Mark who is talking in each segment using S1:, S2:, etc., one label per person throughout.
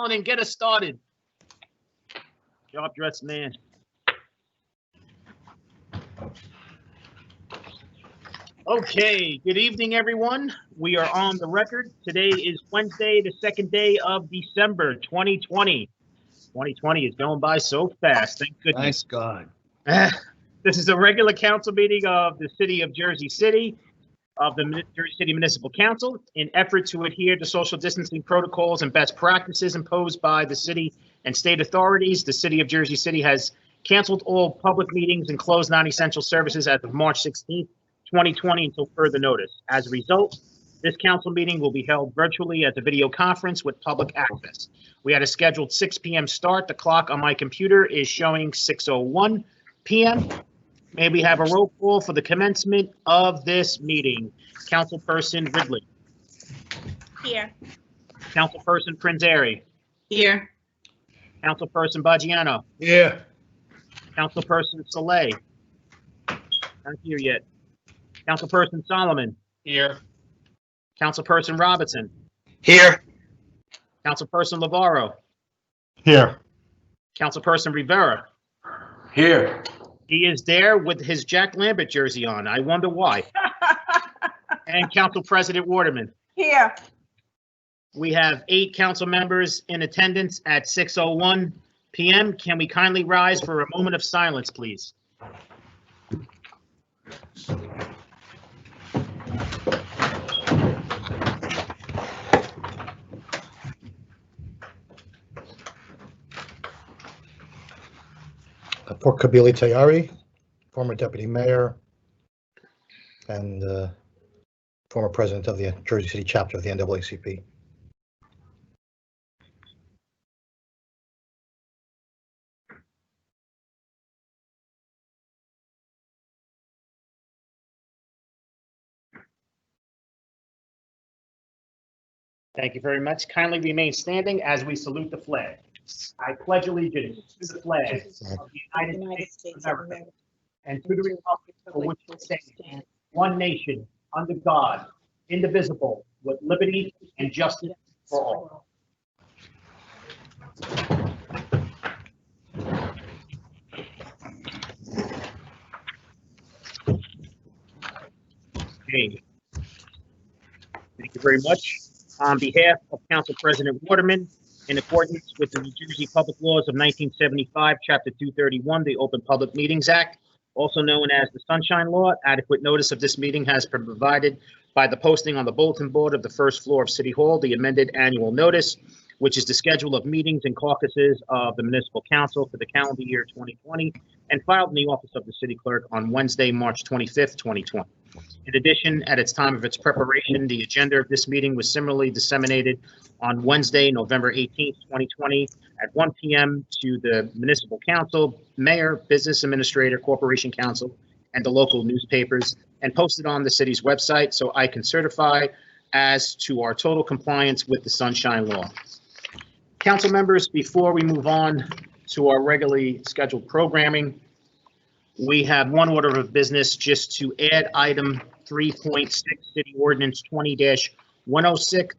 S1: Allen and get us started. Sharp dressed man. Okay, good evening, everyone. We are on the record. Today is Wednesday, the second day of December, 2020. 2020 is going by so fast. Thank goodness.
S2: Thanks God.
S1: This is a regular council meeting of the City of Jersey City, of the Jersey City Municipal Council, in effort to adhere to social distancing protocols and best practices imposed by the city and state authorities. The City of Jersey City has canceled all public meetings and closed non-essential services as of March 16th, 2020 until further notice. As a result, this council meeting will be held virtually as a video conference with public access. We had a scheduled 6 p.m. start. The clock on my computer is showing 6:01 p.m. May we have a roll call for the commencement of this meeting? Councilperson Ridley.
S3: Here.
S1: Councilperson Prinzeri.
S3: Here.
S1: Councilperson Baggiano.
S2: Yeah.
S1: Councilperson Saleh. Not here yet. Councilperson Solomon.
S2: Here.
S1: Councilperson Robinson.
S2: Here.
S1: Councilperson Lavaro.
S2: Here.
S1: Councilperson Rivera.
S2: Here.
S1: He is there with his Jack Lambert jersey on. I wonder why. And Council President Waterman.
S3: Here.
S1: We have 8 council members in attendance at 6:01 p.m. Can we kindly rise for a moment of silence, please?
S4: For Kabili Tayari, former deputy mayor and former president of the Jersey City chapter of the NAACP.
S1: Thank you very much. Kindly remain standing as we salute the flag. I pledge allegiance to the flag of the United States of America and to the republic for which it stands, one nation, under God, indivisible, with liberty and justice for all. Okay. Thank you very much. On behalf of Council President Waterman, in accordance with the New Jersey Public Laws of 1975, Chapter 231, the Open Public Meetings Act, also known as the Sunshine Law, adequate notice of this meeting has been provided by the posting on the bulletin board of the first floor of City Hall, the amended annual notice, which is the schedule of meetings and caucuses of the Municipal Council for the calendar year 2020, and filed in the office of the City Clerk on Wednesday, March 25th, 2020. In addition, at its time of its preparation, the agenda of this meeting was similarly disseminated on Wednesday, November 18th, 2020, at 1 p.m. to the Municipal Council, Mayor, Business Administrator, Corporation Council, and the local newspapers, and posted on the city's website, so I can certify as to our total compliance with the Sunshine Law. Council members, before we move on to our regularly scheduled programming, we have one order of business just to add item 3.6, City Ordinance 20-106.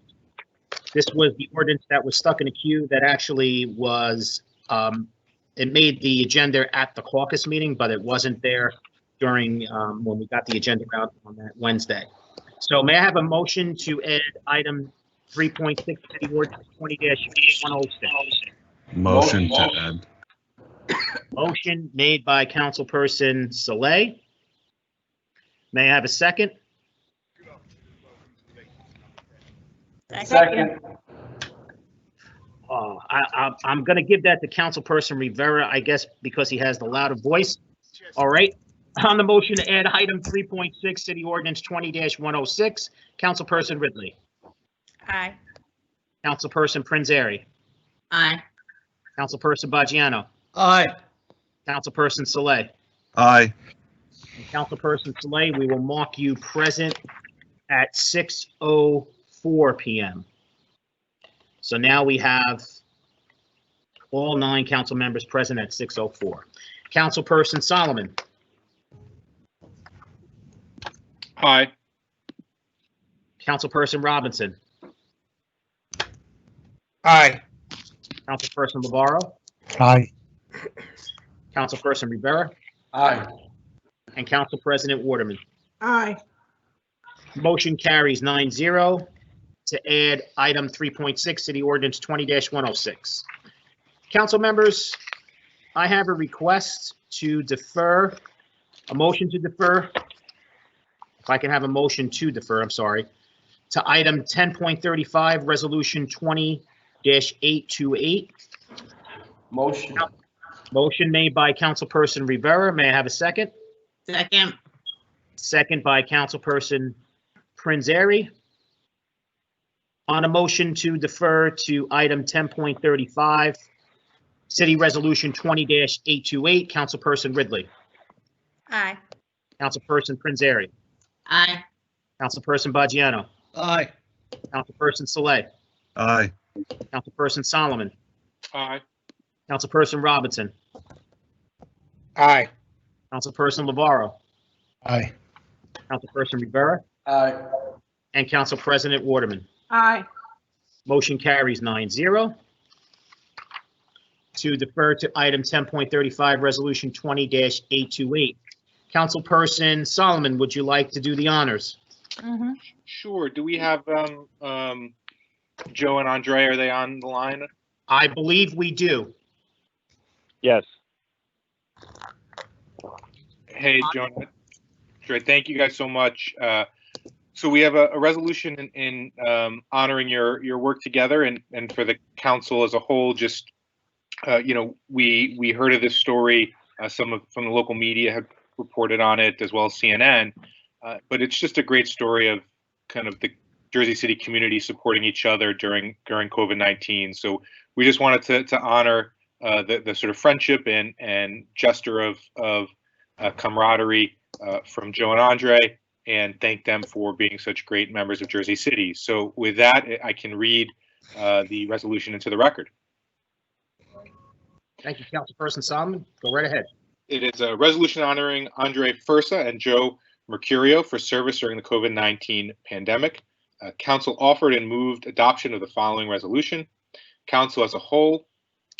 S1: This was the ordinance that was stuck in a queue that actually was, it made the agenda at the caucus meeting, but it wasn't there during, when we got the agenda out on that Wednesday. So may I have a motion to add item 3.6, City Ordinance 20-106?
S5: Motion to add.
S1: Motion made by Councilperson Saleh. May I have a second?
S3: Second.
S1: I'm going to give that to Councilperson Rivera, I guess, because he has the louder voice. All right. On the motion to add item 3.6, City Ordinance 20-106, Councilperson Ridley.
S3: Aye.
S1: Councilperson Prinzeri.
S3: Aye.
S1: Councilperson Baggiano.
S2: Aye.
S1: Councilperson Saleh.
S5: Aye.
S1: And Councilperson Saleh, we will mark you present at 6:04 p.m. So now we have all 9 council members present at 6:04. Councilperson Solomon.
S2: Aye.
S1: Councilperson Robinson.
S2: Aye.
S1: Councilperson LeVaro,
S2: Aye.
S1: Councilperson Rivera,
S2: Aye.
S1: and Council President Waterman.
S3: Aye.
S1: Motion carries 9-0 to add item 3.6 to the ordinance 20-106. Council members, I have a request to defer, a motion to defer. If I can have a motion to defer, I'm sorry, to item 10.35, resolution 20-828.
S2: Motion.
S1: Motion made by Councilperson Rivera. May I have a second?
S3: Second.
S1: Second by Councilperson Prinzary. On a motion to defer to item 10.35, City Resolution 20-828, Councilperson Ridley.
S3: Aye.
S1: Councilperson Prinzary.
S3: Aye.
S1: Councilperson Baggiano.
S2: Aye.
S1: Councilperson Saleh.
S5: Aye.
S1: Councilperson Solomon.
S2: Aye.
S1: Councilperson Robinson.
S2: Aye.
S1: Councilperson LeVaro.
S2: Aye.
S1: Councilperson Rivera.
S2: Aye.
S1: And Council President Waterman.
S3: Aye.
S1: Motion carries 9-0 to defer to item 10.35, resolution 20-828. Councilperson Solomon, would you like to do the honors?
S6: Sure. Do we have Joe and Andre? Are they on the line?
S1: I believe we do.
S7: Yes.
S6: Hey, Joe and Andre, thank you guys so much. So we have a resolution in honoring your work together, and for the council as a whole. Just we heard of this story. Some from the local media have reported on it, as well as CNN. But it's just a great story of kind of the Jersey City community supporting each other during COVID-19. So we just wanted to honor the sort of friendship and gesture of camaraderie from Joe and Andre, and thank them for being such great members of Jersey City. So with that, I can read the resolution into the record.
S1: Thank you, Councilperson Solomon. Go right ahead.
S6: It is a resolution honoring Andre Fursa and Joe Mercurio for service during the COVID-19 pandemic. Council offered and moved adoption of the following resolution. Council as a whole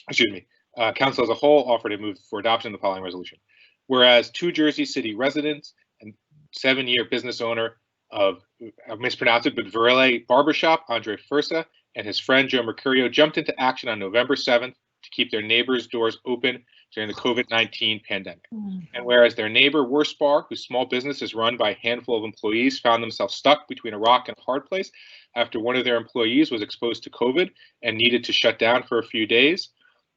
S6: offered and moved for adoption of the following resolution. Whereas two Jersey City residents and 7-year business owner of, I mispronounced it, but Virile Barbershop, Andre Fursa, and his friend Joe Mercurio jumped into action on November 7th to keep their neighbors' doors open during the COVID-19 pandemic. And whereas their neighbor Worspar, whose small business is run by a handful of employees, found themselves stuck between a rock and a hard place after one of their employees was exposed to COVID and needed to shut down for a few days,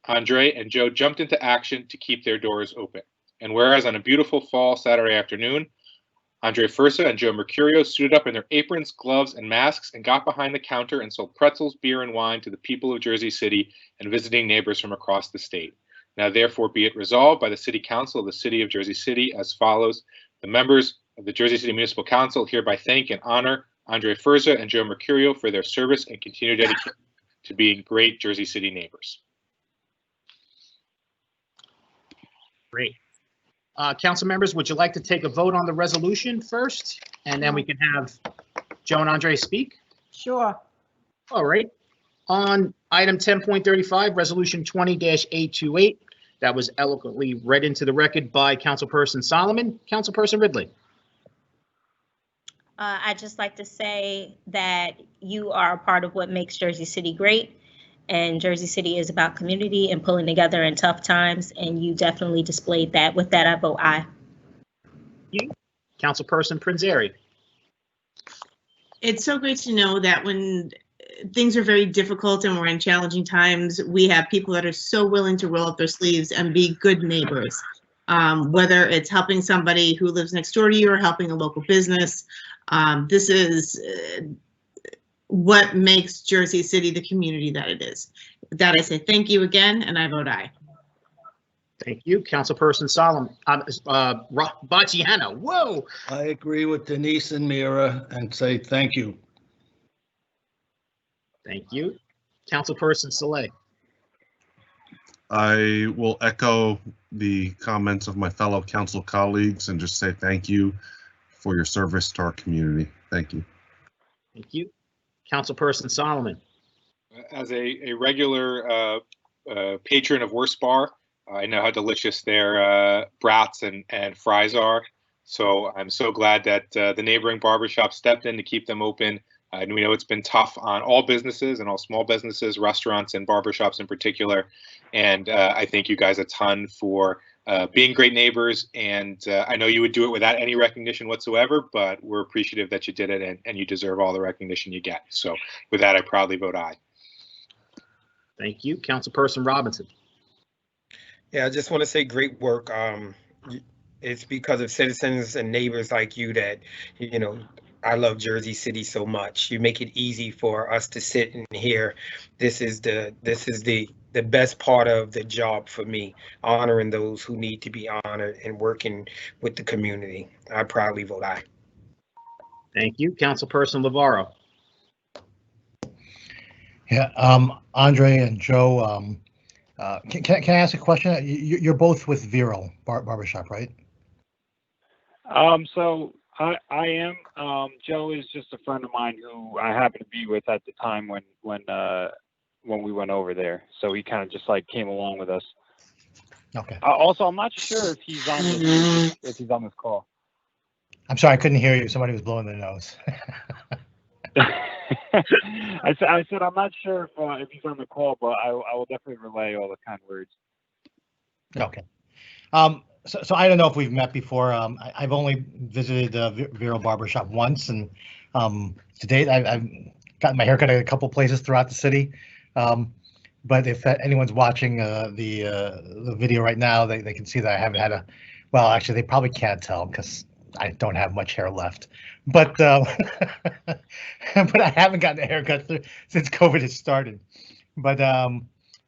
S6: Andre and Joe jumped into action to keep their doors open. And whereas on a beautiful fall Saturday afternoon, Andre Fursa and Joe Mercurio suited up in their aprons, gloves, and masks and got behind the counter and sold pretzels, beer, and wine to the people of Jersey City and visiting neighbors from across the state. Now, therefore, be it resolved by the City Council of the City of Jersey City as follows. The members of the Jersey City Municipal Council hereby thank and honor Andre Fursa and Joe Mercurio for their service and continued dedication to being great Jersey City neighbors.
S1: Great. Council members, would you like to take a vote on the resolution first? And then we can have Joe and Andre speak?
S3: Sure.
S1: All right. On item 10.35, resolution 20-828, that was eloquently read into the record by Councilperson Solomon. Councilperson Ridley.
S3: I'd just like to say that you are a part of what makes Jersey City great. And Jersey City is about community and pulling together in tough times. And you definitely displayed that. With that, I vote aye.
S1: Councilperson Prinzary.
S8: It's so great to know that when things are very difficult and we're in challenging times, we have people that are so willing to roll up their sleeves and be good neighbors. Whether it's helping somebody who lives next door to you or helping a local business, this is what makes Jersey City the community that it is. With that, I say thank you again, and I vote aye.
S1: Thank you. Councilperson Solomon, Baggiano. Whoa.
S2: I agree with Denise and Mira and say thank you.
S1: Thank you. Councilperson Saleh.
S5: I will echo the comments of my fellow council colleagues and just say thank you for your service to our community. Thank you.
S1: Thank you. Councilperson Solomon.
S6: As a regular patron of Worst Bar, I know how delicious their brats and fries are. So I'm so glad that the neighboring barbershop stepped in to keep them open. And we know it's been tough on all businesses and all small businesses, restaurants and barbershops in particular. And I thank you guys a ton for being great neighbors. And I know you would do it without any recognition whatsoever, but we're appreciative that you did it, and you deserve all the recognition you get. So with that, I proudly vote aye.
S1: Thank you. Councilperson Robinson.
S9: Yeah, I just want to say great work. It's because of citizens and neighbors like you that, I love Jersey City so much. You make it easy for us to sit and hear. This is the best part of the job for me, honoring those who need to be honored and working with the community. I proudly vote aye.
S1: Thank you. Councilperson Navarro.
S4: Yeah, Andre and Joe, can I ask a question? You're both with Vero Barbershop, right?
S7: So I am. Joe is just a friend of mine who I happened to be with at the time when we went over there. So he kind of just like came along with us.
S4: Okay.
S7: Also, I'm not sure if he's on this call.
S4: I'm sorry, I couldn't hear you. Somebody was blowing their nose.
S7: I said I'm not sure if he's on the call, but I will definitely relay all the kind words.
S4: Okay. So I don't know if we've met before. I've only visited Vero Barbershop once, and to date I've gotten my haircut at a couple places throughout the city. But if anyone's watching the video right now, they can see that I haven't had well, actually, they probably can't tell because I don't have much hair left. But but I haven't gotten a haircut since COVID has started. But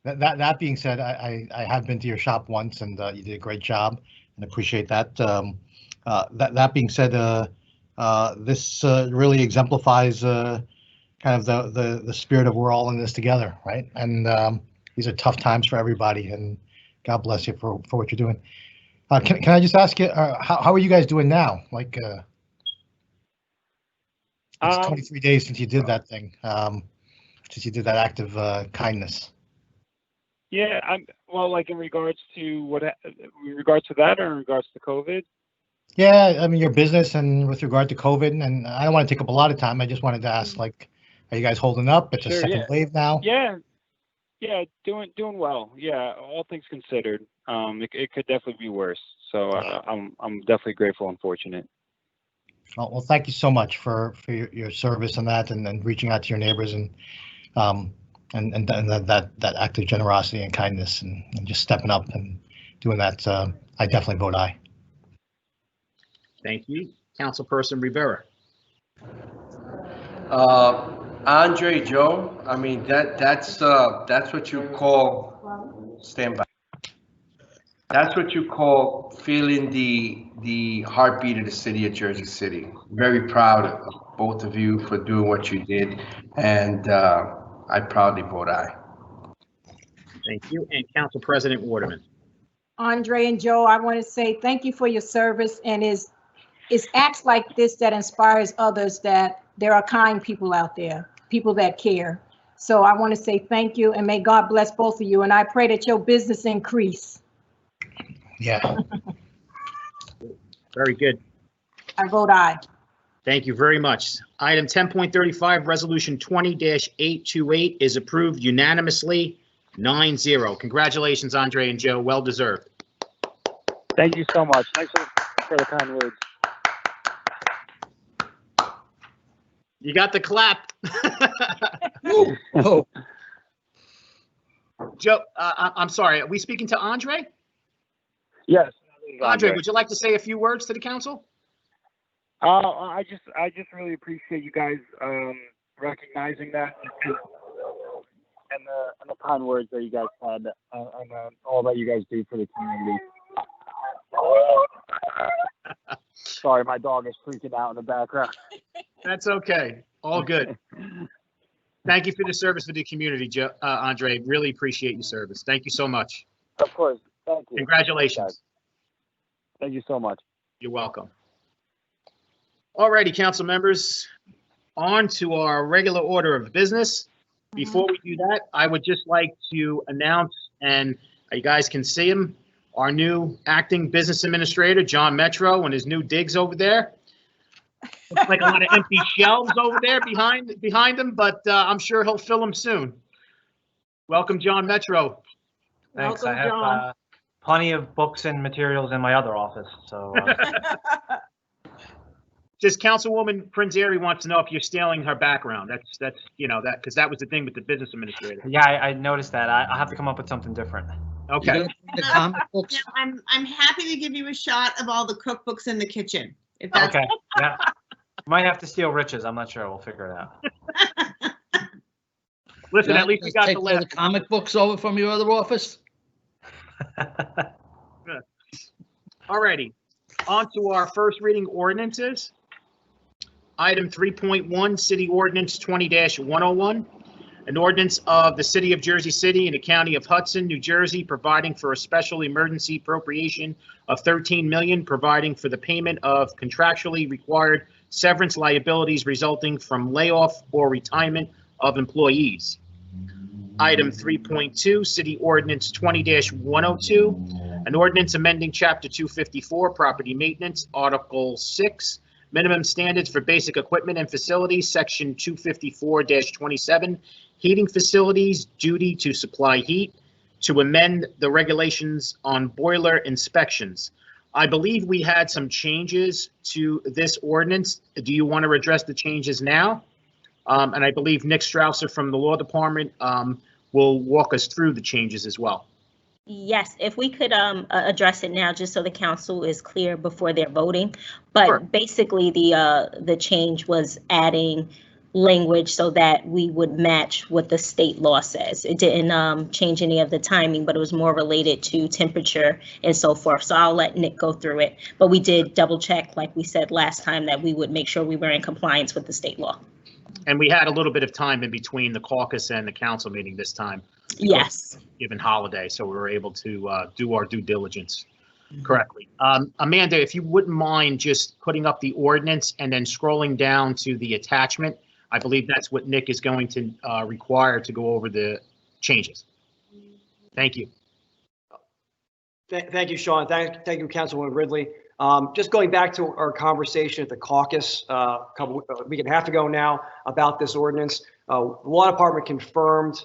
S4: that being said, I have been to your shop once, and you did a great job, and appreciate that. That being said, this really exemplifies kind of the spirit of we're all in this together, right? And these are tough times for everybody, and God bless you for what you're doing. Can I just ask you, how are you guys doing now? Like, it's 23 days since you did that thing, since you did that act of kindness.
S7: Yeah, well, like in regards to that, or in regards to COVID?
S4: Yeah, I mean your business and with regard to COVID, and I don't want to take up a lot of time. I just wanted to ask, like, are you guys holding up? It's a second wave now.
S7: Yeah, doing well. Yeah, all things considered, it could definitely be worse. So I'm definitely grateful and fortunate.
S4: Well, thank you so much for your service and that, and reaching out to your neighbors and that act of generosity and kindness and just stepping up and doing that. I definitely vote aye.
S1: Thank you. Councilperson Rivera.
S10: Andre, Joe, I mean, that's what you call, stand by. That's what you call feeling the heartbeat of the city of Jersey City. Very proud of both of you for doing what you did, and I proudly vote aye.
S1: Thank you. And Council President Waterman.
S11: Andre and Joe, I want to say thank you for your service, and it's acts like this that inspires others that there are kind people out there, people that care. So I want to say thank you, and may God bless both of you, and I pray that your business increase.
S4: Yeah.
S1: Very good.
S11: I vote aye.
S1: Thank you very much. Item 10.35, Resolution 20-828 is approved unanimously, 9-0. Congratulations, Andre and Joe. Well deserved.
S7: Thank you so much. Thanks for the kind words.
S1: You got the clap.
S4: Oh.
S1: Joe, I'm sorry. Are we speaking to Andre?
S7: Yes.
S1: Andre, would you like to say a few words to the council?
S7: I just really appreciate you guys recognizing that and the kind words that you guys had and all that you guys do for the community. Sorry, my dog is freaking out in the background.
S1: That's okay. All good. Thank you for the service for the community, Andre. Really appreciate your service. Thank you so much.
S7: Of course. Thank you.
S1: Congratulations.
S7: Thank you so much.
S1: You're welcome. All righty, council members, on to our regular order of business. Before we do that, I would just like to announce, and you guys can see him, our new acting business administrator, John Metro, and his new digs over there. Looks like a lot of empty shelves over there behind him, but I'm sure he'll fill them soon. Welcome, John Metro.
S12: Thanks.
S8: Welcome,
S12: I have
S8: John.
S12: plenty of books and materials in my other office. So
S1: Just Councilwoman Prinzeri wants to know if you're stealing her background. That's because that was the thing with the business administrator.
S12: yeah, I noticed that. I'll have to come up with something different.
S1: Okay.
S2: The comic books.
S8: Now, I'm happy to give you a shot of all the cookbooks in the kitchen. If that's
S12: Okay. Yeah. Might have to steal Rich's. I'm not sure. We'll figure it out.
S1: Listen,
S2: John,
S1: at least we
S2: just
S1: got
S2: take
S1: the
S2: all
S1: last.
S2: comic books over from your other office?
S1: Alrighty, on to our first reading ordinances. Item 3.1, City Ordinance 20-101, an ordinance of the City of Jersey City and the County of Hudson, New Jersey, providing for a special emergency appropriation of $13 million, providing for the payment of contractually required severance liabilities resulting from layoff or retirement of employees. Item 3.2, City Ordinance 20-102, an ordinance amending Chapter 254, Property Maintenance, Article 6, Minimum Standards for Basic Equipment and Facilities, Section 254-27, Heating Facilities, Duty to Supply Heat, to amend the regulations on boiler inspections. I believe we had some changes to this ordinance. Do you want to address the changes now? And I believe Nick Strausser from the Law Department will walk us through the changes as well.
S3: Yes, if we could address it now, just so the council is clear before they're voting. But
S1: Sure.
S3: basically, the change was adding language so that we would match what the state law says. It didn't change any of the timing, but it was more related to temperature and so forth. So I'll let Nick go through it. But we did double check, like we said last time, that we would make sure we were in compliance with the state law.
S1: And we had a little bit of time in between the caucus and the council meeting this time.
S3: Yes.
S1: Given holiday, so we were able to do our due diligence correctly. Amanda, if you wouldn't mind just putting up the ordinance and then scrolling down to the attachment, I believe that's what Nick is going to require to go over the changes. Thank you.
S13: Thank you, Sean. Thank you, Councilwoman Ridley. Just going back to our conversation at the caucus a week and a half ago now about this ordinance, the Law Department confirmed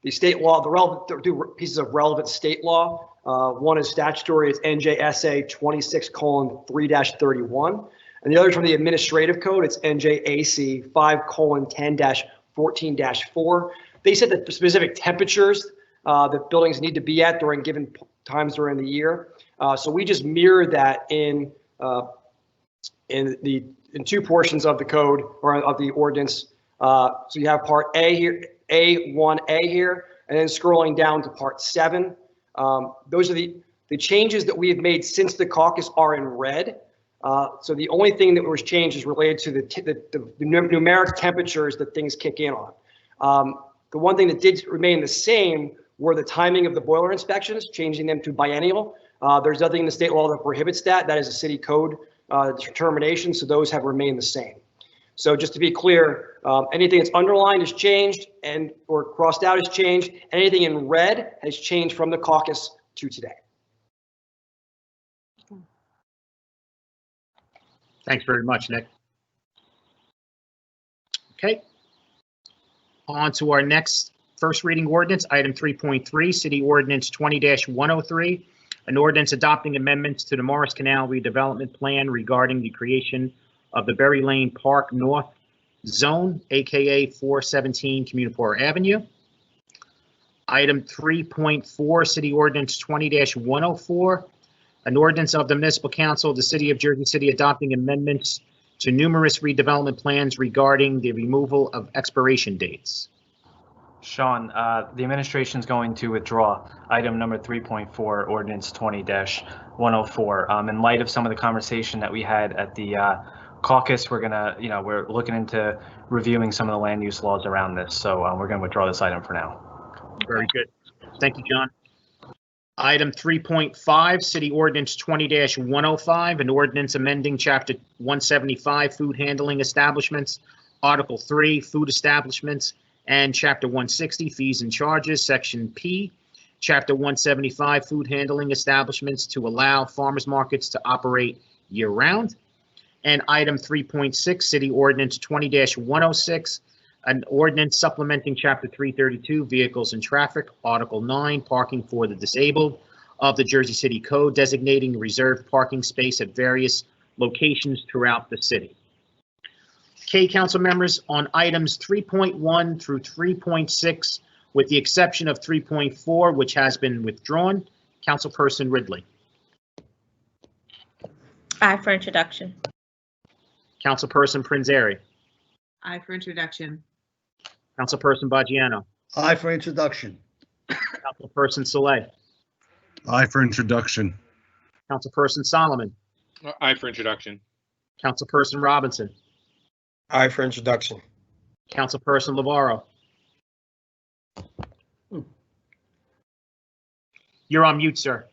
S13: the state law, the relevant two pieces of relevant state law. One is statutory, it's NJSA 26:3-31, and the other is from the administrative code, it's NJAC 5:10-14-4. They said that the specific temperatures that buildings need to be at during given times during the year. So we just mirrored that in two portions of the code or of the ordinance. So you have part A here, A1A here, and then scrolling down to part 7. Those are the changes that we have made since the caucus are in red. So the only thing that was changed is related to the numeric temperatures that things kick in on. The one thing that did remain the same were the timing of the boiler inspections, changing them to biennial. There's nothing in the state law that prohibits that. That is a city code determination, so those have remained the same. So just to be clear, anything that's underlined is changed and or crossed out is changed. Anything in red has changed from the caucus to today.
S1: Thanks very much, Nick. Okay. On to our next first reading ordinance, item 3.3, City Ordinance 20-103, an ordinance adopting amendments to the Morris Canal redevelopment plan regarding the creation of the Berry Lane Park North Zone, aka 417 Communipaw Avenue. Item 3.4, City Ordinance 20-104, an ordinance of the Municipal Council of the City of Jersey City adopting amendments to numerous redevelopment plans regarding the removal of expiration dates.
S12: Sean, the administration is going to withdraw item number 3.4, ordinance 20-104. In light of some of the conversation that we had at the caucus, we're looking into reviewing some of the land use laws around this. So we're going to withdraw this item for now.
S1: Very good. Thank you, John. Item 3.5, City Ordinance 20-105, an ordinance amending Chapter 175, Food Handling Establishments, Article 3, food establishments, and Chapter 160, fees and charges, Section P, Chapter 175, food handling establishments to allow farmers markets to operate year-round. And item 3.6, City Ordinance 20-106, an ordinance supplementing Chapter 332, vehicles and traffic, Article 9, parking for the disabled of the Jersey City Code, designating reserved parking space at various locations throughout the city. Okay, council members, on items 3.1 through 3.6, with the exception of 3.4, which has been withdrawn, Councilperson Ridley.
S3: Aye for introduction.
S1: Councilperson Prinzary.
S8: Aye for introduction.
S1: Councilperson Baggiano.
S2: Aye for introduction.
S1: Councilperson Saleh.
S5: Aye for introduction.
S1: Councilperson Solomon.
S6: Aye for introduction.
S1: Councilperson Robinson.
S9: Aye for introduction.
S1: Councilperson Lavarro. You're on mute, sir.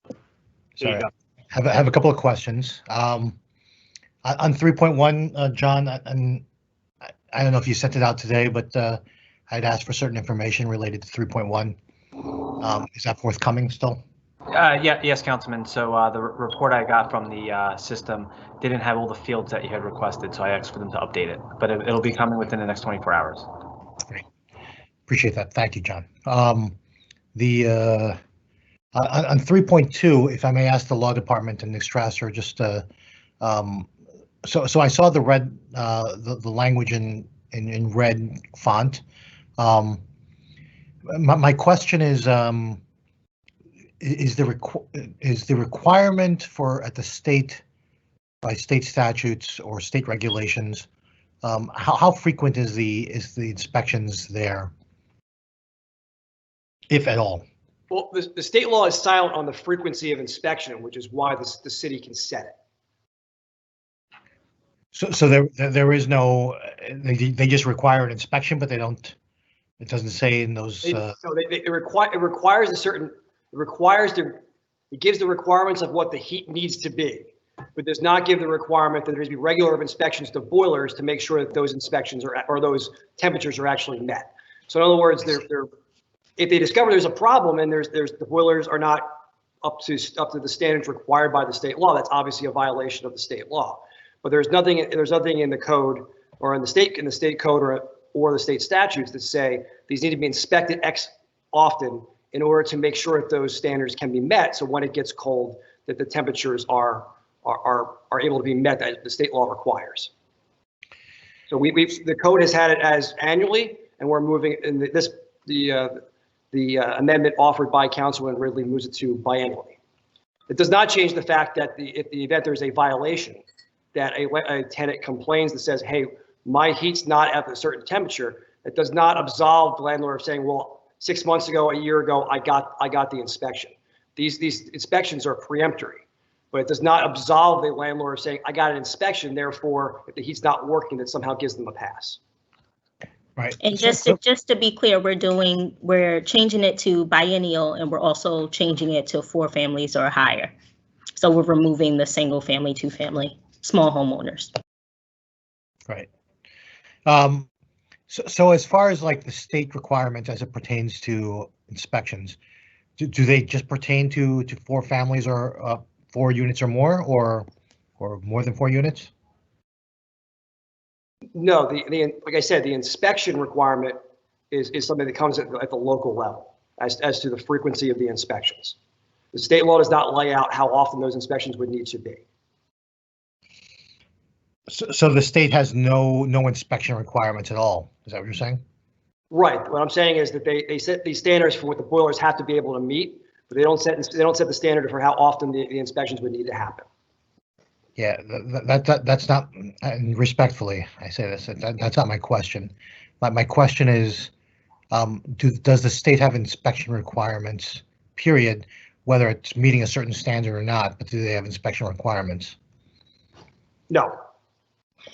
S1: There you
S4: Sorry.
S1: go.
S4: Have a couple of questions. On 3.1, John, and I don't know if you sent it out today, but I'd asked for certain information related to 3.1. Is that forthcoming still?
S12: Yes, Councilman. So the report I got from the system didn't have all the fields that you had requested, so I asked for them to update it. But it'll be coming within the next 24 hours.
S4: Great. Appreciate that. Thank you, John. On 3.2, if I may ask the law department and Nick Strasser, just so I saw the red the language in red font. My question is the requirement for at the state by state statutes or state regulations, how frequent is the inspections there, if at all?
S13: Well, the state law is silent on the frequency of inspection, which is why the city can set it.
S4: So there is no, they just require an inspection, but they don't, it doesn't say in those.
S13: It gives the requirements of what the heat needs to be, but does not give the requirement that there needs to be regular inspections to boilers to make sure that those inspections or those temperatures are actually met. So in other words, if they discover there's a problem and the boilers are not up to the standards required by the state law, that's obviously a violation of the state law. But there's nothing in the code or in the state code or the state statutes that say these need to be inspected often in order to make sure that those standards can be met. So when it gets cold, that the temperatures are able to be met that the state law requires. So the code has had it as annually, and we're moving in the amendment offered by Councilman Ridley moves it to biannually. It does not change the fact that if the event there's a violation, that a tenant complains that says, hey, my heat's not at a certain temperature, it does not absolve the landlord of saying, well, 6 months ago, a year ago, I got the inspection. These inspections are preemptory, but it does not absolve the landlord of saying, I got an inspection, therefore, if the heat's not working, that somehow gives them a pass.
S4: Right.
S3: And just to be clear, we're changing it to biennial, and we're also changing it to 4 families or higher. So we're removing the single family, 2 family, small homeowners.
S4: Right. So as far as like the state requirements as it pertains to inspections, do they just pertain to 4 families or 4 units or more, or more than 4 units?
S13: No, like I said, the inspection requirement is something that comes at the local level as to the frequency of the inspections. The state law does not lay out how often those inspections would need to be.
S4: So the state has no inspection requirements at all. Is that what you're saying?
S13: Right. What I'm saying is that they set these standards for what the boilers have to be able to meet, but they don't set the standard for how often the inspections would need to happen.
S4: Yeah, that's not, and respectfully, I say this, that's not my question. My question is, does the state have inspection requirements, period, whether it's meeting a certain standard or not, but do they have inspection requirements?
S13: No.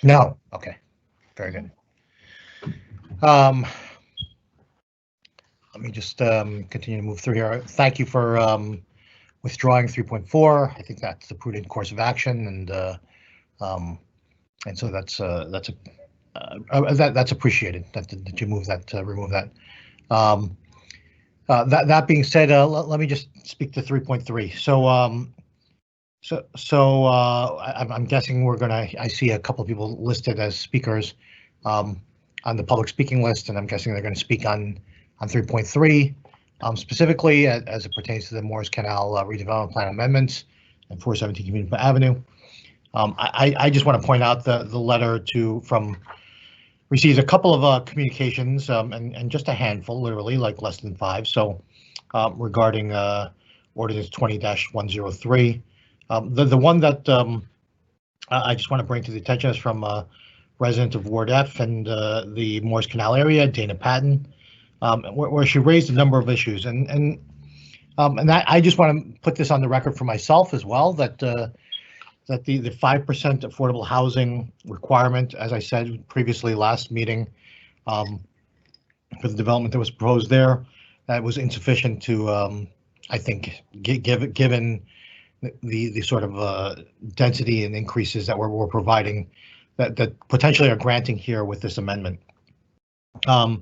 S4: No. Okay. Very good. Let me just continue to move through here. Thank you for withdrawing 3.4. I think that's the prudent course of action, and And so that's appreciated that you remove that. That being said, let me just speak to 3.3. I'm guessing I see a couple of people listed as speakers on the public speaking list, and I'm guessing they're going to speak on 3.3 specifically as it pertains to the Morris Canal redevelopment plan amendments and 417 Community Avenue. I just want to point out the letter received a couple of communications and just a handful, literally like less than 5. So regarding Ordinance 20-103. The one that I just want to bring to the attention is from a resident of Ward F and the Morris Canal area, Dana Patton, where she raised a number of issues. And I just want to put this on the record for myself as well, that the 5% affordable housing requirement, as I said previously last meeting, for the development that was proposed there, that was insufficient to, I think, given the sort of density and increases that we're providing, that potentially are granting here with this amendment. While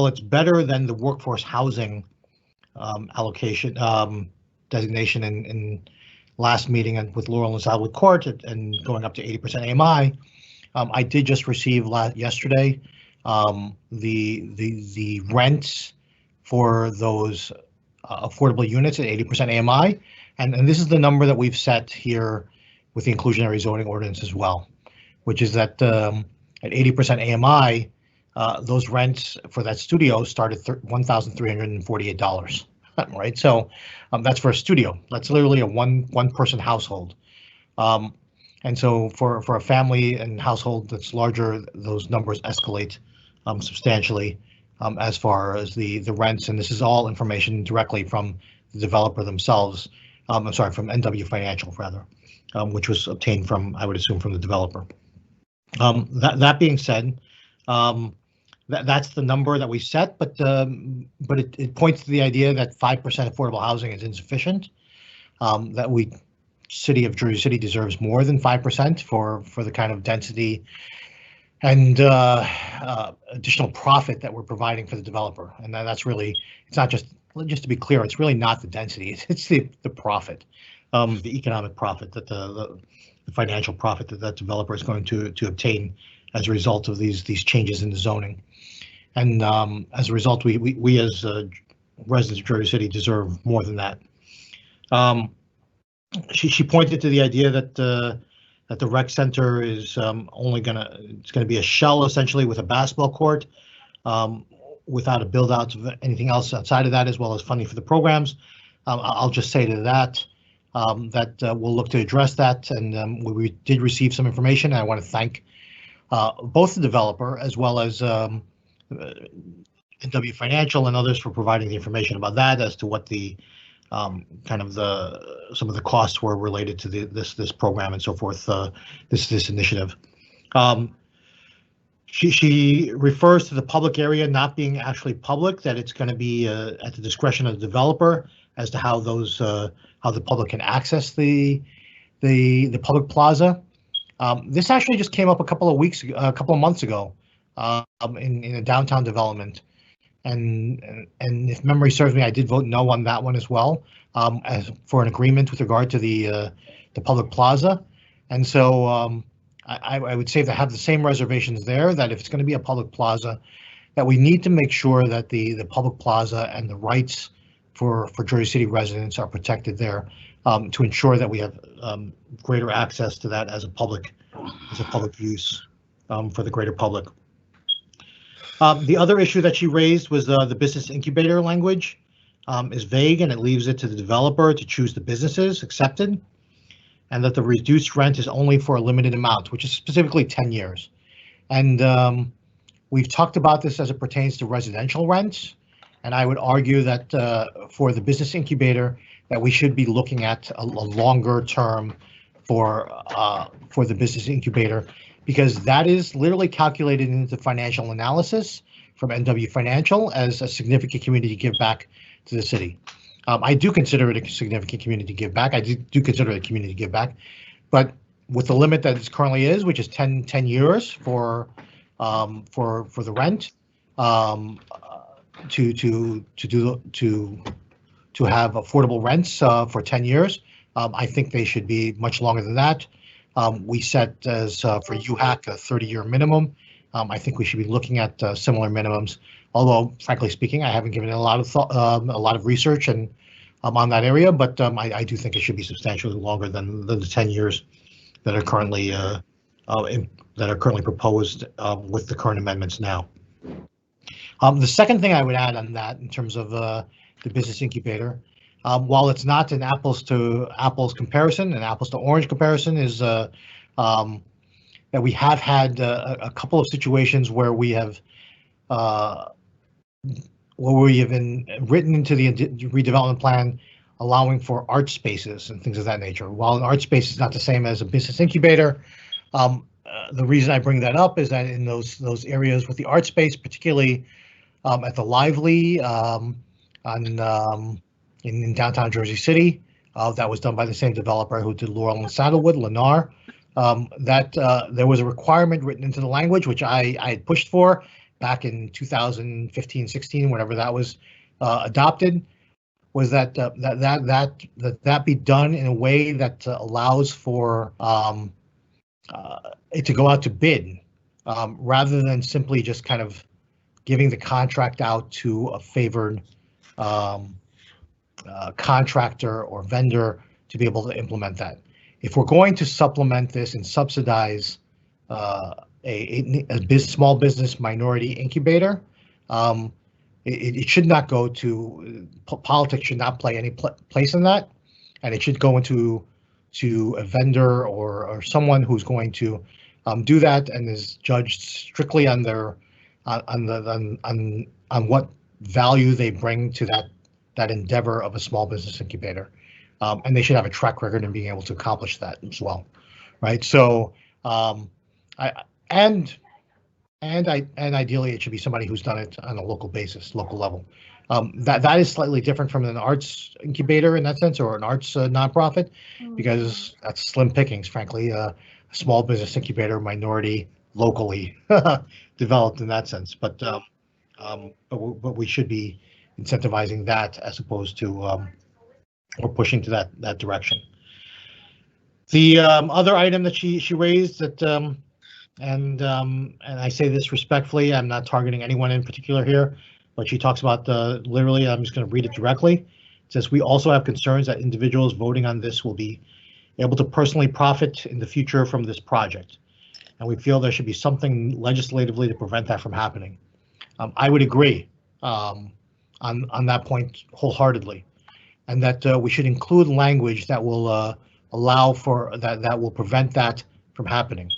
S4: it's better than the workforce housing allocation designation in last meeting and with Laurel and Southwood Court and going up to 80% AMI, I did just receive yesterday the rents for those affordable units at 80% AMI, and this is the number that we've set here with the inclusionary zoning ordinance as well, which is that at 80% AMI, those rents for that studio start at $1,348, right? So that's for a studio. That's literally a one-person household. And so for a family and household that's larger, those numbers escalate substantially as far as the rents. And this is all information directly from the developer themselves. I'm sorry, from NW Financial rather, which was obtained from, I would assume, from the developer. That being said, that's the number that we set, but it points to the idea that 5% affordable housing is insufficient. That City of Jersey City deserves more than 5% for the kind of density and additional profit that we're providing for the developer. And that's really, it's not just to be clear, it's really not the density, it's the profit, the economic profit, that the financial profit that developer is going to obtain as a result of these changes in the zoning. And as a result, we as residents of Jersey City deserve more than that. She pointed to the idea that the rec center is it's gonna be a shell essentially with a basketball court, without a build out of anything else outside of that, as well as funding for the programs. I'll just say to that we'll look to address that, and we did receive some information. And I want to thank both the developer as well as NW Financial and others for providing the information about that as to what the some of the costs were related to this program and so forth. This initiative. She refers to the public area not being actually public, that it's going to be at the discretion of the developer as to how the public can access the public plaza. This actually just came up a couple of months ago in a downtown development, and if memory serves me, I did vote no on that one as well, as for an agreement with regard to the public plaza. And so I would say to have the same reservations there, that if it's going to be a public plaza, that we need to make sure that the public plaza and the rights for Jersey City residents are protected there, to ensure that we have greater access to that as a public use for the greater public. The other issue that she raised was the business incubator language is vague, and it leaves it to the developer to choose the businesses accepted, and that the reduced rent is only for a limited amount, which is specifically 10 years. And we've talked about this as it pertains to residential rents, and I would argue that for the business incubator, that we should be looking at a longer term for the business incubator, because that is literally calculated into financial analysis from NW Financial as a significant community give back to the city. I do consider it a significant community give back. I do consider it a community give back, but with the limit that it currently is, which is 10 years for the rent, to have affordable rents for 10 years. I think they should be much longer than that. We set as for UHAC a 30-year minimum. I think we should be looking at similar minimums. Although, frankly speaking, I haven't given it a lot of thought, a lot of research and on that area. But I do think it should be substantially longer than the 10 years that are currently proposed with the current amendments now. The second thing I would add on that, in terms of the business incubator, while it's not an apples to apples comparison, an apples to orange comparison, is that we have had a couple of situations where we have been written into the redevelopment plan, allowing for art spaces and things of that nature. While an art space is not the same as a business incubator, the reason I bring that up is that in those areas with the art space, particularly at the Lively in downtown Jersey City, that was done by the same developer who did Laurel and Saddlewood, Lennar, that there was a requirement written into the language, which I had pushed for back in 2015, 16, whenever that was adopted, was that that be done in a way that allows for it to go out to bid, rather than simply just kind of giving the contract out to a favored contractor or vendor to be able to implement that. If we're going to supplement this and subsidize a small business minority incubator, it should not go to politics. Should not play any place in that, and it should go into a vendor or someone who's going to do that and is judged strictly on their on what value they bring to that endeavor of a small business incubator, and they should have a track record in being able to accomplish that as well, right? So, and ideally, it should be somebody who's done it on a local basis, local level. That is slightly different from an arts incubator in that sense, or an arts nonprofit, because that's slim pickings, frankly. A small business incubator, minority, locally developed in that sense. But we should be incentivizing that as opposed to or pushing to that direction. The other item that she raised that. And I say this respectfully, I'm not targeting anyone in particular here, but she talks about literally, I'm just going to read it directly. It says, we also have concerns that individuals voting on this will be able to personally profit in the future from this project. And we feel there should be something legislatively to prevent that from happening. I would agree on that point wholeheartedly, and that we should include language that will allow for that will prevent that from happening.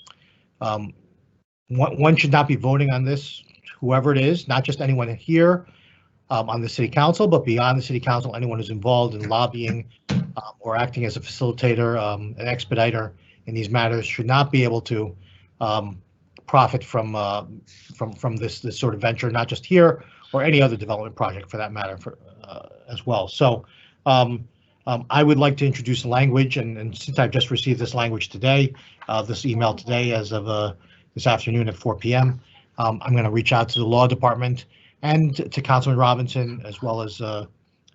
S4: One should not be voting on this, whoever it is, not just anyone here on the city council, but beyond the city council, anyone who's involved in lobbying or acting as a facilitator, an expediter in these matters should not be able to profit from this sort of venture, not just here or any other development project for that matter, as well. So I would like to introduce language, and since I've just received this language today, this email today as of this afternoon at 4 p.m., I'm going to reach out to the law department and to Councilman Robinson, as well as the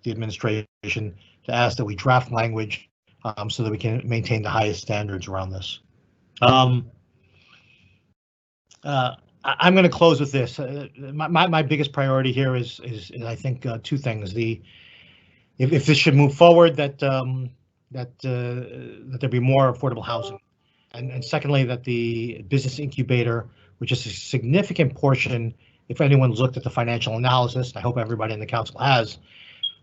S4: administration, to ask that we draft language so that we can maintain the highest standards around this. I'm going to close with this. My biggest priority here is I think two things. If this should move forward, that there be more affordable housing, and secondly, that the business incubator, which is a significant portion, if anyone's looked at the financial analysis, I hope everybody in the council has,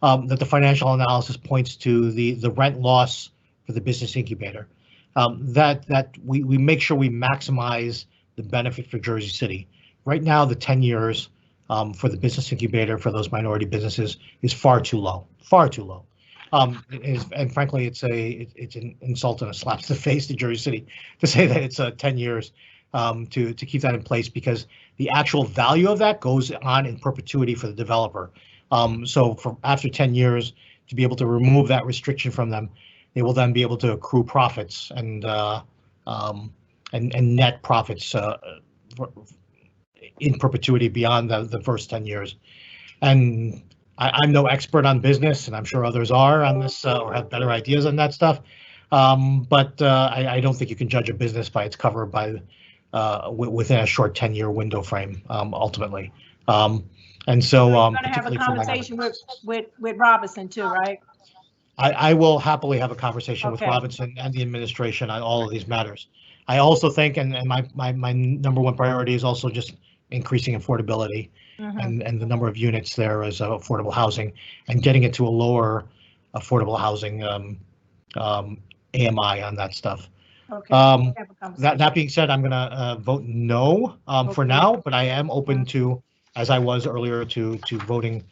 S4: that the financial analysis points to the rent loss for the business incubator, that we make sure we maximize the benefit for Jersey City. Right now, the 10 years for the business incubator for those minority businesses is far too low. And frankly, it's an insult and a slap to the face to Jersey City to say that it's 10 years to keep that in place, because the actual value of that goes on in perpetuity for the developer. So after 10 years, to be able to remove that restriction from them, they will then be able to accrue profits and net profits in perpetuity beyond the first 10 years. And I'm no expert on business, and I'm sure others are on this or have better ideas on that stuff. But I don't think you can judge a business by its cover within a short 10-year window frame, ultimately. And so,
S11: You're going to have a conversation with Robinson too, right?
S4: I will happily have a conversation with
S11: Okay.
S4: Robinson and the administration on all of these matters. I also think, and my number one priority is also just increasing affordability and the number of units there as affordable housing and getting it to a lower affordable housing AMI on that stuff.
S11: Okay.
S4: That being said, I'm gonna vote no for now, but I am open to, as I was earlier, to voting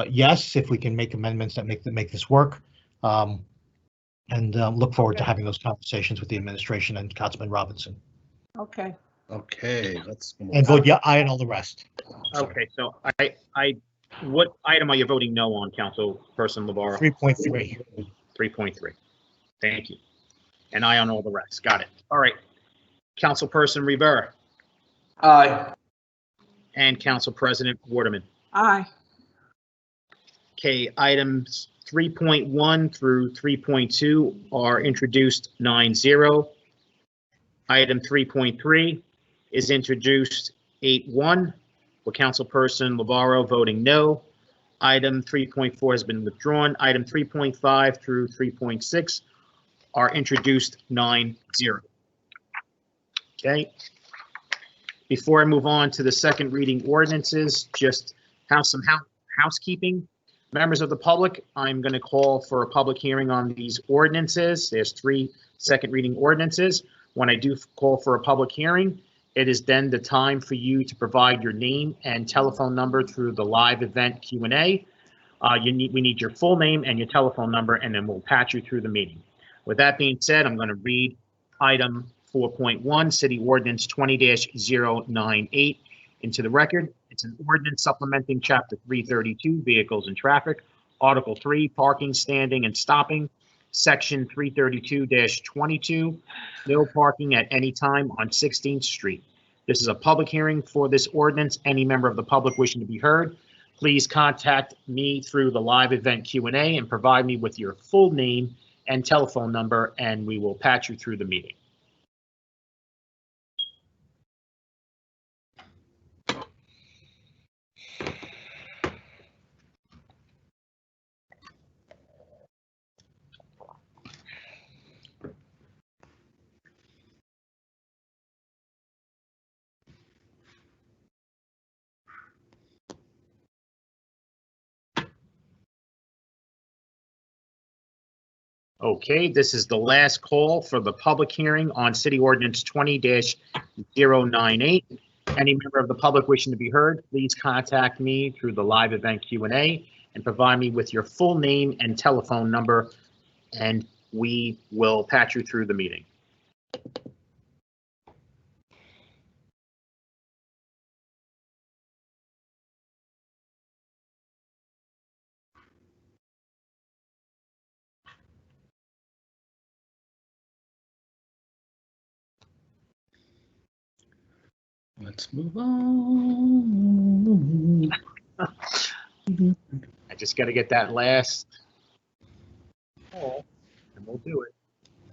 S4: yes if we can make amendments that make this work. And look forward to having those conversations with the administration and Councilman Robinson.
S11: Okay.
S2: Okay, let's.
S4: And vote yeah, aye, and all the rest.
S1: Okay, so what item are you voting no on, Councilperson LeVar?
S4: 3.3.
S1: 3.3. Thank you. And aye on all the rest. Got it. All right. Councilperson Rivera
S10: Aye.
S1: and Council President Waterman.
S11: Aye.
S1: Okay, items 3.1 through 3.2 are introduced 9-0. Item 3.3 is introduced 8-1, with Councilperson Navarro voting no. Item 3.4 has been withdrawn. Item 3.5 through 3.6 are introduced 9-0. Okay. Before I move on to the second reading ordinances, just have some housekeeping. Members of the public, I'm going to call for a public hearing on these ordinances. There's 3 second reading ordinances. When I do call for a public hearing, it is then the time for you to provide your name and telephone number through the live event Q&A. We need your full name and your telephone number, and then we'll patch you through the meeting. With that being said, I'm going to read item 4.1, City Ordinance 20-098 into the record. It's an ordinance supplementing Chapter 332, Vehicles and Traffic, Article 3, Parking, Standing, and Stopping, Section 332-22, no parking at any time on 16th Street. This is a public hearing for this ordinance. Any member of the public wishing to be heard, please contact me through the live event Q&A and provide me with your full name and telephone number, and we will patch you through the meeting. Okay, this is the last call for the public hearing on City Ordinance 20-098. Any member of the public wishing to be heard, please contact me through the live event Q&A and provide me with your full name and telephone number, and we will patch you through the meeting.
S2: Let's move on.
S1: I just got to get that last call, and we'll do it.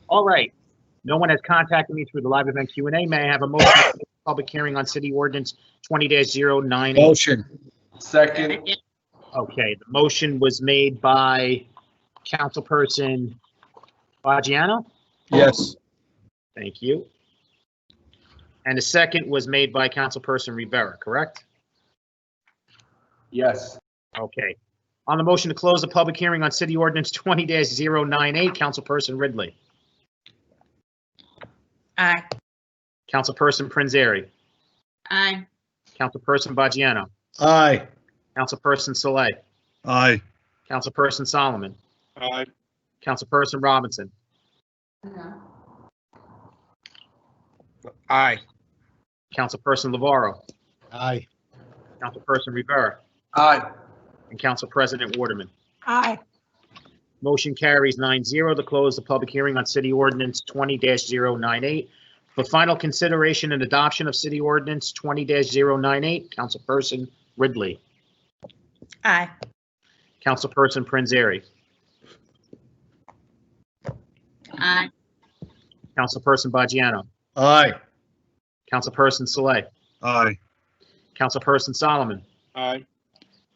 S1: All right. No one has contacted me through the live event Q&A. May I have a motion for the public hearing on City Ordinance 20-098?
S2: Motion.
S10: Second.
S1: Okay, the motion was made by Councilperson Baggiano.
S2: Yes.
S1: Thank you. And the second was made by Councilperson Rivera, correct?
S10: Yes.
S1: Okay. On the motion to close the public hearing on City Ordinance 20-098, Councilperson Ridley.
S3: Aye.
S1: Councilperson Prinzary.
S8: Aye.
S1: Councilperson Baggiano.
S2: Aye.
S1: Councilperson Saleh.
S5: Aye.
S1: Councilperson Solomon.
S6: Aye.
S1: Councilperson Robinson.
S9: Aye.
S1: Councilperson Navarro.
S4: Aye.
S1: Councilperson Rivera.
S10: Aye.
S1: And Council President Waterman.
S11: Aye.
S1: Motion carries 9-0 to close the public hearing on City Ordinance 20-098. For final consideration and adoption of City Ordinance 20-098, Councilperson Ridley.
S3: Aye.
S1: Councilperson Prinzary.
S8: Aye.
S1: Councilperson Baggiano.
S2: Aye.
S1: Councilperson Saleh.
S5: Aye.
S1: Councilperson Solomon.
S6: Aye.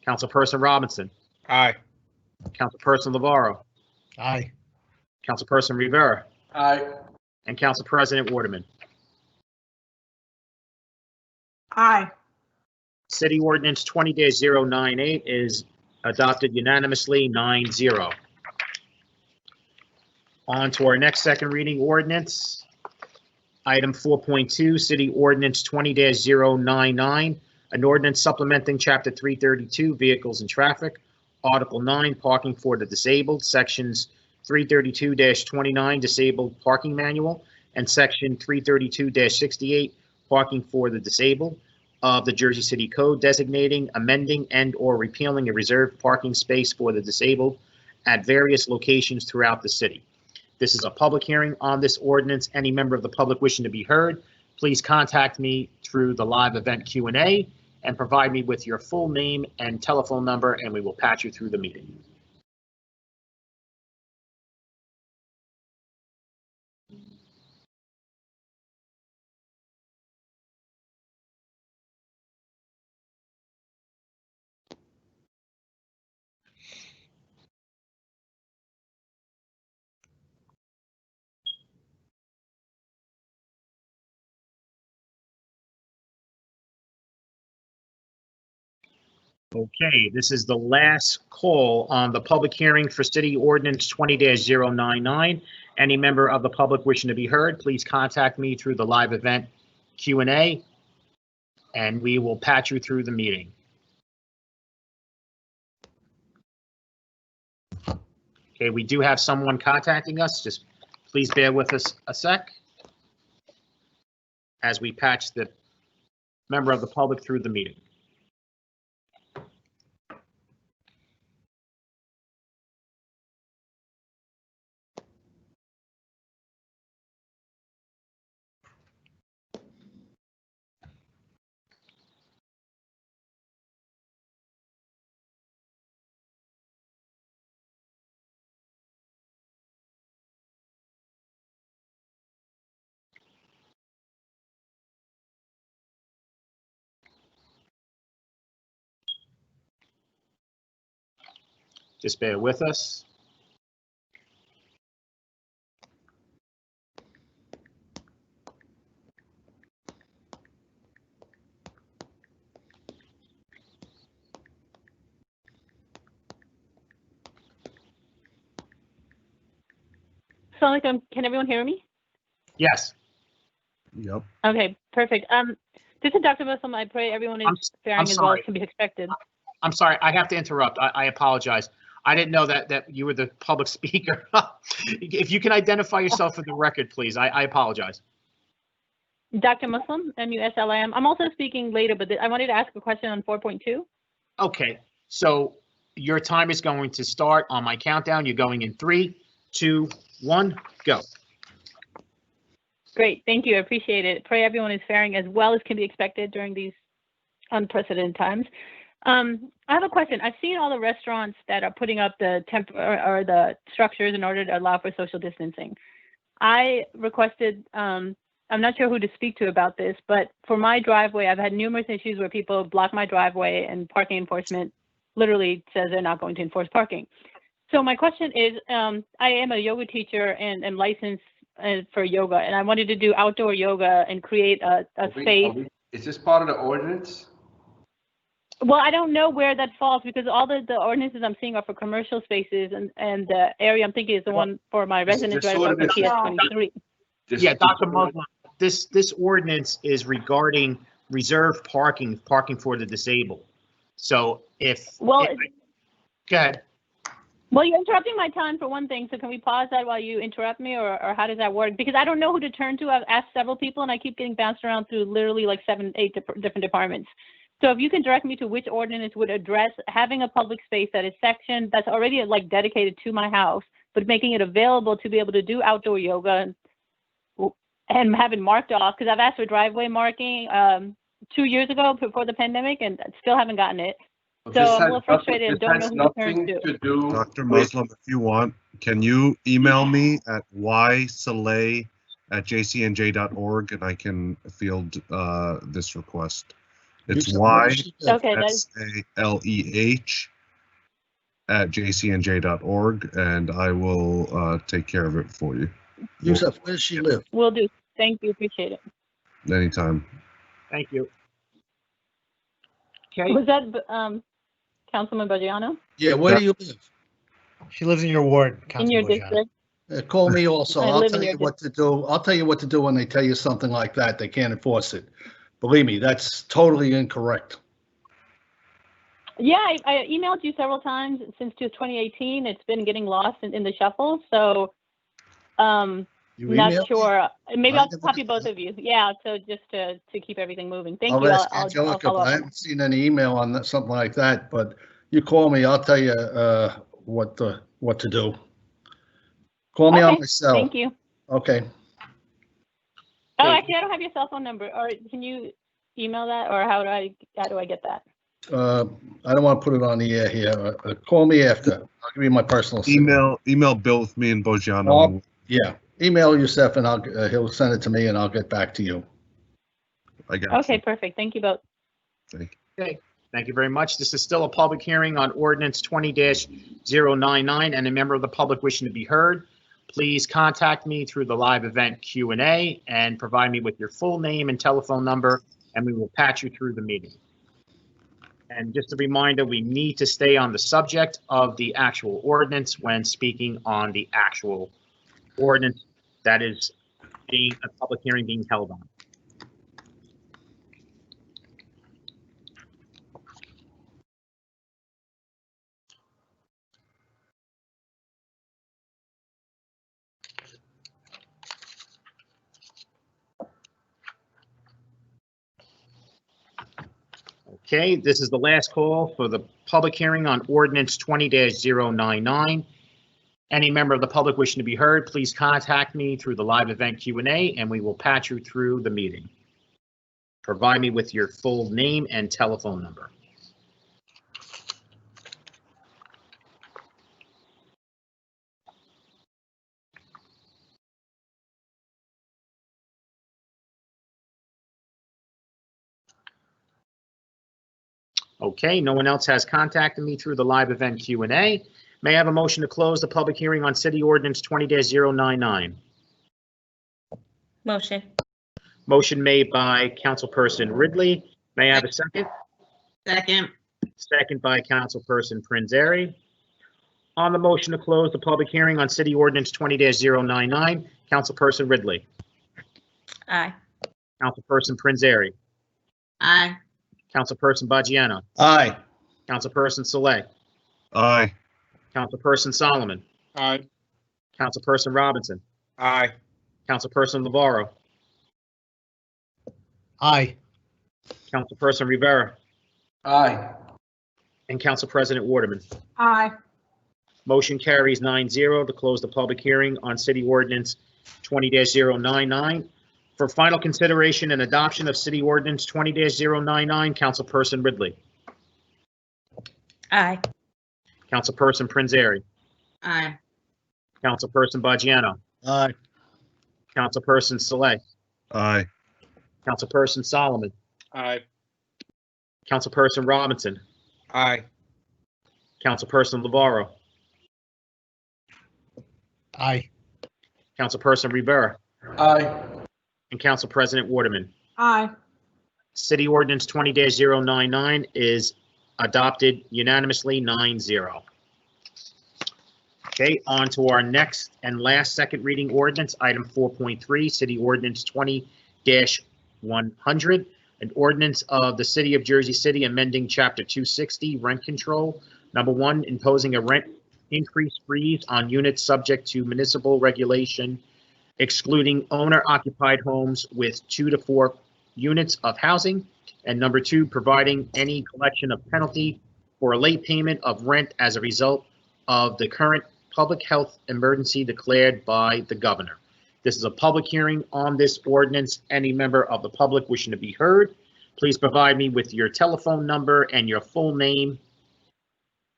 S1: Councilperson Robinson.
S6: Aye.
S1: Councilperson Navarro.
S4: Aye.
S1: Councilperson Rivera.
S10: Aye.
S1: And Council President Waterman.
S11: Aye.
S1: City Ordinance 20-098 is adopted unanimously, 9-0. On to our next second reading ordinance. Item 4.2, City Ordinance 20-099, an ordinance supplementing Chapter 332, Vehicles and Traffic, Article 9, Parking for the Disabled, Sections 332-29, Disabled Parking Manual, and Section 332-68, Parking for the Disabled of the Jersey City Code, designating, amending, and/or repealing a reserved parking space for the disabled at various locations throughout the city. This is a public hearing on this ordinance. Any member of the public wishing to be heard, please contact me through the live event Q&A and provide me with your full name and telephone number, and we will patch you through the meeting. Okay, this is the last call on the public hearing for City Ordinance 20-099. Any member of the public wishing to be heard, please contact me through the live event Q&A, and we will patch you through the meeting. Okay, we do have someone contacting us. Just please bear with us a sec as we patch the member of the public through the meeting. Just bear with us.
S14: Can everyone hear me?
S1: Yes.
S5: Yep.
S14: Okay, perfect. This is Dr. Muslim. I pray everyone is faring as well as can be expected.
S1: I'm sorry, I have to interrupt. I apologize. I didn't know that you were the public speaker. If you can identify yourself for the record, please. I apologize.
S14: Dr. Muslim, M-U-S-L-I-M. I'm also speaking later, but I wanted to ask a question on 4.2.
S1: Okay, so your time is going to start on my countdown. You're going in 3, 2, 1, go.
S14: Great, thank you. I appreciate it. Pray everyone is faring as well as can be expected during these unprecedented times. I have a question. I've seen all the restaurants that are putting up the or the structures in order to allow for social distancing. I requested, I'm not sure who to speak to about this, but for my driveway, I've had numerous issues where people block my driveway and parking enforcement literally says they're not going to enforce parking. So my question is, I am a yoga teacher and licensed for yoga, and I wanted to do outdoor yoga and create a space.
S10: Is this part of the ordinance?
S14: Well, I don't know where that falls because all the ordinances I'm seeing are for commercial spaces, and the area I'm thinking is the one for my residence right above the PS23.
S1: Yeah, Dr. Muslim, this ordinance is regarding reserved parking for the disabled. So go ahead.
S14: Well, you're interrupting my time for one thing, so can we pause that while you interrupt me, or how does that work? Because I don't know who to turn to. I've asked several people, and I keep getting bounced around through literally like 7, 8 different departments. So if you can direct me to which ordinance would address having a public space that is sectioned, that's already like dedicated to my house, but making it available to be able to do outdoor yoga and have it marked off, because I've asked for driveway marking 2 years ago before the pandemic and still haven't gotten it. So I'm a little frustrated and don't know who to turn to.
S5: Dr. Muslim, if you want, can you email me at ysaleh@jcnj.org and I can field this request. It's ysaleh@jcnj.org and I will take care of it for you.
S2: Yusuf, where does she live?
S14: Will do. Thank you. Appreciate it.
S5: Anytime.
S1: Thank you. Okay.
S14: Was that Councilman Baggiano?
S2: Yeah, where do you live?
S4: She lives in your ward,
S14: In your
S4: Councilman
S14: district?
S2: Call me also.
S14: I
S2: I'll
S14: live
S2: tell
S14: in
S2: you
S14: your
S2: what to do. I'll tell you what to do when they tell you something like that. They can't enforce it. Believe me, that's totally incorrect.
S14: Yeah, I emailed you several times since 2018. It's been getting lost in the shuffle. So,
S2: You
S14: not
S2: emailed me?
S14: sure. Maybe I'll
S2: never
S14: copy
S2: did
S14: both of you. Yeah, so just to keep everything moving. Thank
S2: I'll
S14: you.
S2: ask
S14: I'll
S2: Angelica,
S14: follow
S2: but I
S14: up.
S2: haven't seen any email on that, something like that, but you call me, I'll tell you what to do. Call me on
S14: Okay,
S2: my cell.
S14: thank you.
S2: Okay.
S14: Oh, actually, I don't have your cell phone number. Or can you email that, or how do I get that?
S2: I don't want to put it on the air here. Call me after. I'll give you my personal.
S5: Email Bill with me and Boggiano.
S2: Yeah, email Yusuf and he'll send it to me and I'll get back to you.
S5: I got
S14: Okay, perfect. Thank you both.
S1: Okay, thank you very much. This is still a public hearing on ordinance 20-099, and a member of the public wishing to be heard, please contact me through the live event Q&A and provide me with your full name and telephone number, and we will patch you through the meeting. And just a reminder, we need to stay on the subject of the actual ordinance when speaking on the actual ordinance that is being a public hearing being held on. Okay, this is the last call for the public hearing on ordinance 20-099. Any member of the public wishing to be heard, please contact me through the live event Q&A and we will patch you through the meeting. Provide me with your full name and telephone number. Okay, no one else has contacted me through the live event Q&A. May I have a motion to close the public hearing on City Ordinance 20-099?
S3: Motion.
S1: Motion made by Councilperson Ridley. May I have a second?
S8: Second.
S1: Second by Councilperson Prinzary. On the motion to close the public hearing on City Ordinance 20-099, Councilperson Ridley.
S3: Aye.
S1: Councilperson Prinzary.
S8: Aye.
S1: Councilperson Baggiano.
S2: Aye.
S1: Councilperson Saleh.
S5: Aye.
S1: Councilperson Solomon.
S6: Aye.
S1: Councilperson Robinson.
S9: Aye.
S1: Councilperson Navarro.
S4: Aye.
S1: Councilperson Rivera.
S10: Aye.
S1: And Council President Waterman.
S11: Aye.
S1: Motion carries 9-0 to close the public hearing on City Ordinance 20-099. For final consideration and adoption of City Ordinance 20-099, Councilperson Ridley.
S3: Aye.
S1: Councilperson Prinzary.
S8: Aye.
S1: Councilperson Baggiano.
S2: Aye.
S1: Councilperson Saleh.
S5: Aye.
S1: Councilperson Solomon.
S6: Aye.
S1: Councilperson Robinson.
S9: Aye.
S1: Councilperson Navarro.
S4: Aye.
S1: Councilperson Rivera.
S10: Aye.
S1: And Council President Waterman.
S11: Aye.
S1: City Ordinance 20-099 is adopted unanimously 9-0. Okay, on to our next and last second reading ordinance, item 4.3, City Ordinance 20-100, an ordinance of the City of Jersey City amending Chapter 260 rent control. Number 1, imposing a rent increase freeze on units subject to municipal regulation, excluding owner-occupied homes with 2 to 4 units of housing And number 2, providing any collection of penalty for a late payment of rent as a result of the current public health emergency declared by the governor. This is a public hearing on this ordinance. Any member of the public wishing to be heard, please provide me with your telephone number and your full name.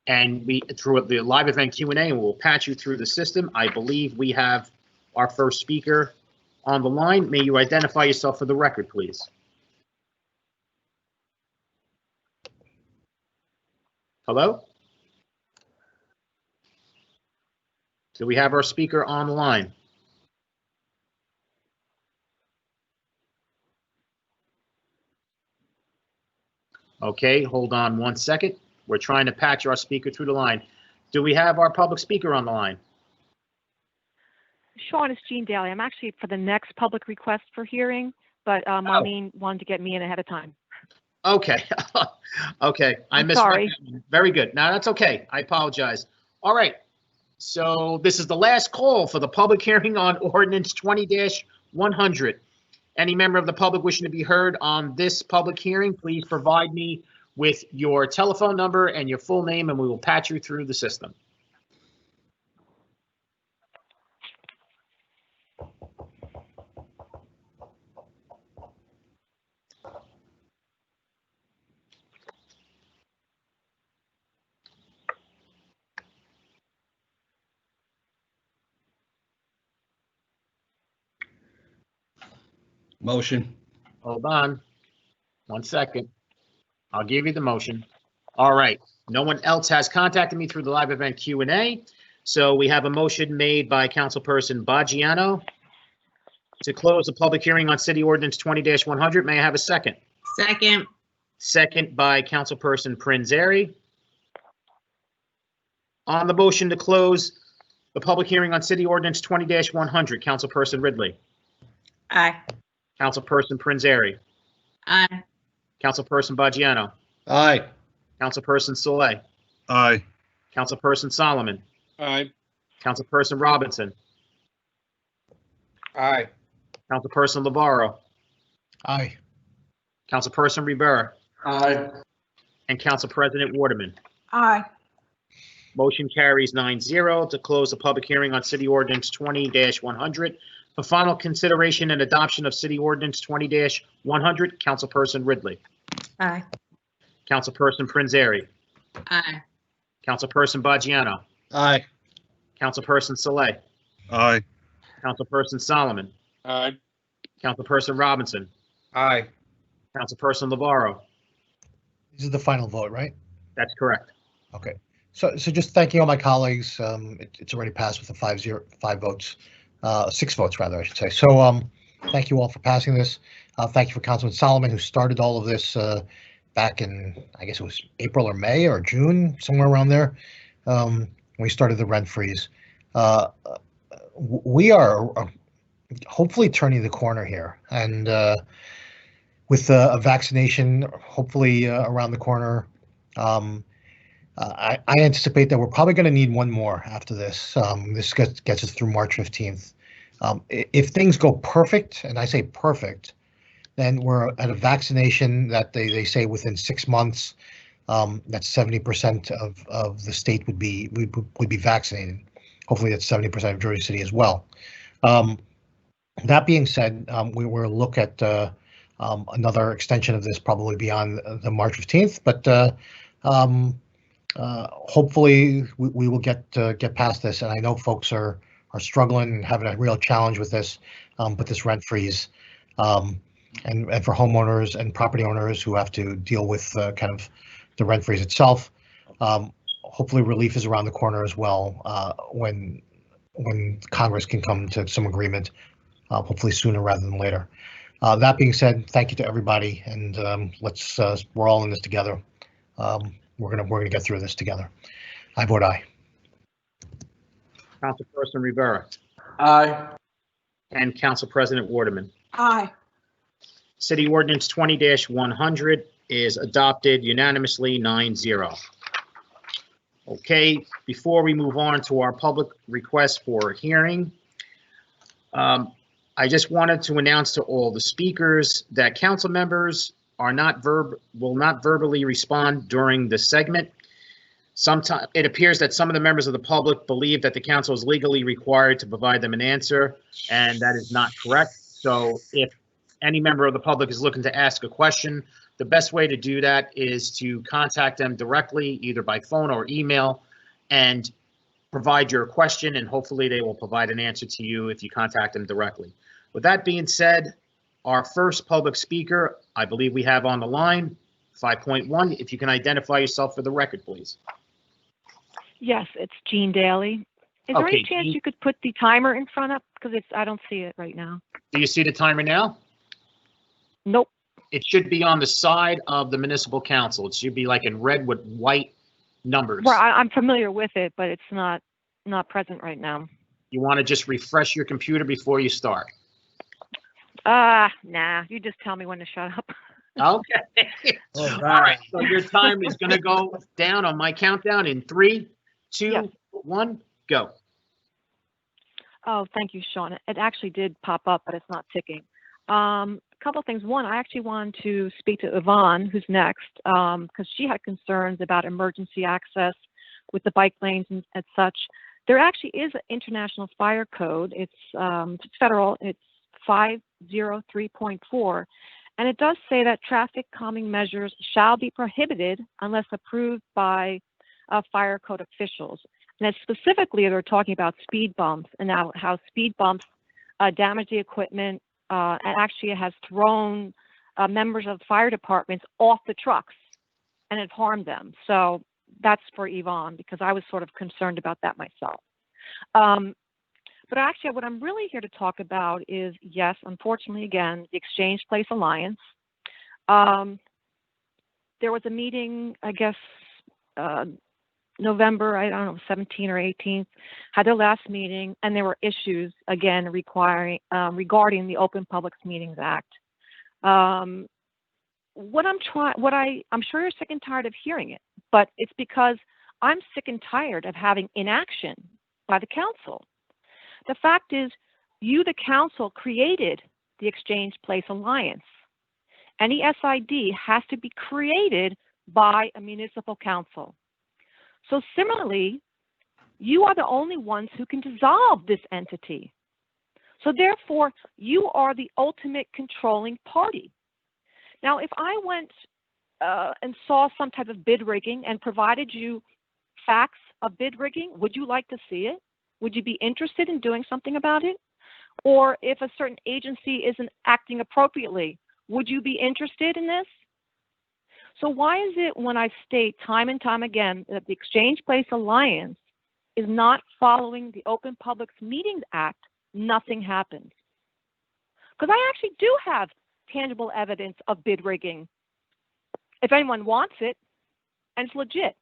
S1: And we, through the live event Q&A, and we'll patch you through the system. I believe we have our first speaker on the line. May you identify yourself for the record, please? Hello? Do we have our speaker on the line? Okay, hold on one second. We're trying to patch our speaker through the line. Do we have our public speaker on the line?
S15: Sean, it's Jean Daly. I'm actually for the next public request for hearing, but Marlene wanted to get me in ahead of time.
S1: Okay. Okay. I missed.
S15: Sorry.
S1: Very good. No, that's okay. I apologize. All right. So this is the last call for the public hearing on Ordinance 20-100. Any member of the public wishing to be heard on this public hearing, please provide me with your telephone number and your full name, and we will patch you through the system.
S2: Motion.
S1: Hold on. 1 second. I'll give you the motion. All right. No one else has contacted me through the live event Q&A. So we have a motion made by Councilperson Baggiano to close the public hearing on City Ordinance 20-100. May I have a second?
S8: Second.
S1: Second by Councilperson Prinzary. On the motion to close the public hearing on City Ordinance 20-100, Councilperson Ridley.
S3: Aye.
S1: Councilperson Prinzary.
S8: Aye.
S1: Councilperson Baggiano.
S2: Aye.
S1: Councilperson Soleil.
S5: Aye.
S1: Councilperson Solomon.
S6: Aye.
S1: Councilperson Robinson.
S9: Aye.
S1: Councilperson Lavarro.
S4: Aye.
S1: Councilperson Rivera.
S10: Aye.
S1: And Council President Waterman.
S11: Aye.
S1: Motion carries 9-0 to close the public hearing on City Ordinance 20-100. For final consideration and adoption of City Ordinance 20-100, Councilperson Ridley.
S3: Aye.
S1: Councilperson Prinzary.
S8: Aye.
S1: Councilperson Baggiano.
S2: Aye.
S1: Councilperson Soleil.
S5: Aye.
S1: Councilperson Solomon.
S6: Aye.
S1: Councilperson Robinson.
S9: Aye.
S1: Councilperson Lavarro.
S4: This is the final vote, right?
S1: That's correct.
S4: Okay. So just thanking all my colleagues. It's already passed with the 5 votes, 6 votes rather, I should say. So thank you all for passing this. Thank you for Councilman Solomon, who started all of this back in, I guess it was April or May or June, somewhere around there, when we started the rent freeze. We are hopefully turning the corner here, and with a vaccination hopefully around the corner, I anticipate that we're probably going to need one more after this. This gets us through March 15th. If things go perfect, and I say perfect, then we're at a vaccination that they say within 6 months, that 70% of the state would be vaccinated. Hopefully that's 70% of Jersey City as well. That being said, we will look at another extension of this probably beyond the March 15th, but hopefully we will get past this. And I know folks are struggling and having a real challenge with this, with this rent freeze, and for homeowners and property owners who have to deal with kind of the rent freeze itself. Hopefully relief is around the corner as well, when Congress can come to some agreement, hopefully sooner rather than later. That being said, thank you to everybody, and we're all in this together. We're gonna get through this together. I vote aye.
S1: Councilperson Rivera.
S10: Aye.
S1: And Council President Waterman.
S11: Aye.
S1: City Ordinance 20-100 is adopted unanimously 9-0. Okay, before we move on to our public request for hearing, I just wanted to announce to all the speakers that council members will not verbally respond during the segment. Sometimes it appears that some of the members of the public believe that the council is legally required to provide them an answer, and that is not correct. So if any member of the public is looking to ask a question, the best way to do that is to contact them directly, either by phone or email, and provide your question, and hopefully they will provide an answer to you if you contact them directly. With that being said, our first public speaker, I believe we have on the line, 5.1. If you can identify yourself for the record, please.
S15: Yes, it's Jean Daly. Is there any chance you could put the timer in front of, because I don't see it right now.
S1: Do you see the timer now?
S15: Nope.
S1: It should be on the side of the municipal council. It should be like in red with white numbers.
S15: Well, I'm familiar with it, but it's not present right now.
S1: You want to just refresh your computer before you start?
S15: Nah, you just tell me when to shut up.
S1: Okay. All right. So your time is going to go down on my countdown in 3, 2, 1, go.
S15: Oh, thank you, Sean. It actually did pop up, but it's not ticking. A couple of things. One, I actually wanted to speak to Yvonne, who's next, because she had concerns about emergency access with the bike lanes and such. There actually is an international fire code. It's federal. It's 503.4. And it does say that traffic calming measures shall be prohibited unless approved by fire code officials. And specifically, they're talking about speed bumps and how speed bumps damage the equipment and actually it has thrown members of fire departments off the trucks and it harmed them. So that's for Yvonne, because I was sort of concerned about that myself. But actually, what I'm really here to talk about is, yes, unfortunately, again, the Exchange Place Alliance. There was a meeting, I guess, November, I don't know, 17 or 18th, had their last meeting, and there were issues, again, regarding the Open Public Meetings Act. I'm sure you're sick and tired of hearing it, but it's because I'm sick and tired of having inaction by the council. The fact is, you, the council, created the Exchange Place Alliance. Any SID has to be created by a municipal council. So similarly, you are the only ones who can dissolve this entity. So therefore, you are the ultimate controlling party. Now, if I went and saw some type of bid rigging and provided you facts of bid rigging, would you like to see it? Would you be interested in doing something about it? Or if a certain agency isn't acting appropriately, would you be interested in this? So why is it when I state time and time again that the Exchange Place Alliance is not following the Open Public Meetings Act, nothing happens? Because I actually do have tangible evidence of bid rigging, if anyone wants it, and it's legit.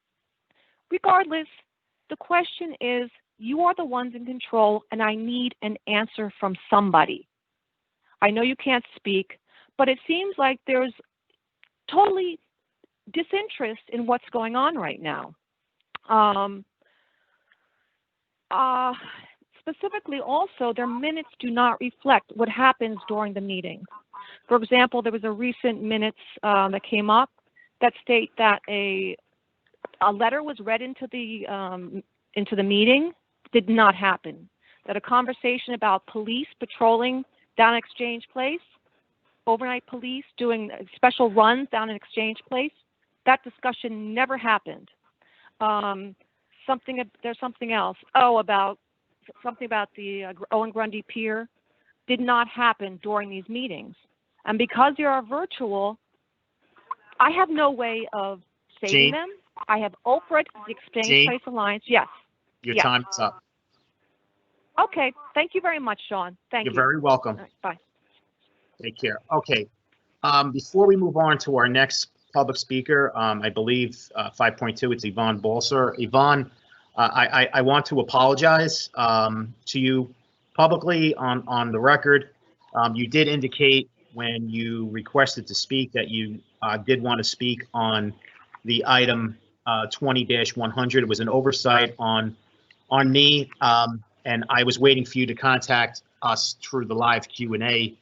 S15: Regardless, the question is, you are the ones in control, and I need an answer from somebody. I know you can't speak, but it seems like there's totally disinterest in what's going on right now. Specifically, also, their minutes do not reflect what happens during the meeting. For example, there was a recent minutes that came up that state that a letter was read into the meeting. Did not happen. That a conversation about police patrolling down Exchange Place, overnight police doing special runs down in Exchange Place, that discussion never happened. There's something else. About the Owen Grundy Pier did not happen during these meetings. And because they are virtual, I have no way of saving them. I have Oprah, the Exchange Place Alliance. Yes.
S1: Your time is up.
S15: Okay. Thank you very much, Sean. Thank you.
S1: You're very welcome.
S15: Right, bye.
S1: Take care. Okay. Before we move on to our next public speaker, I believe 5.2, it's Yvonne Balser. Yvonne, I want to apologize to you publicly on the record. You did indicate when you requested to speak that you did want to speak on the item 20-100. It was an oversight on me, and I was waiting for you to contact us through the live Q&A,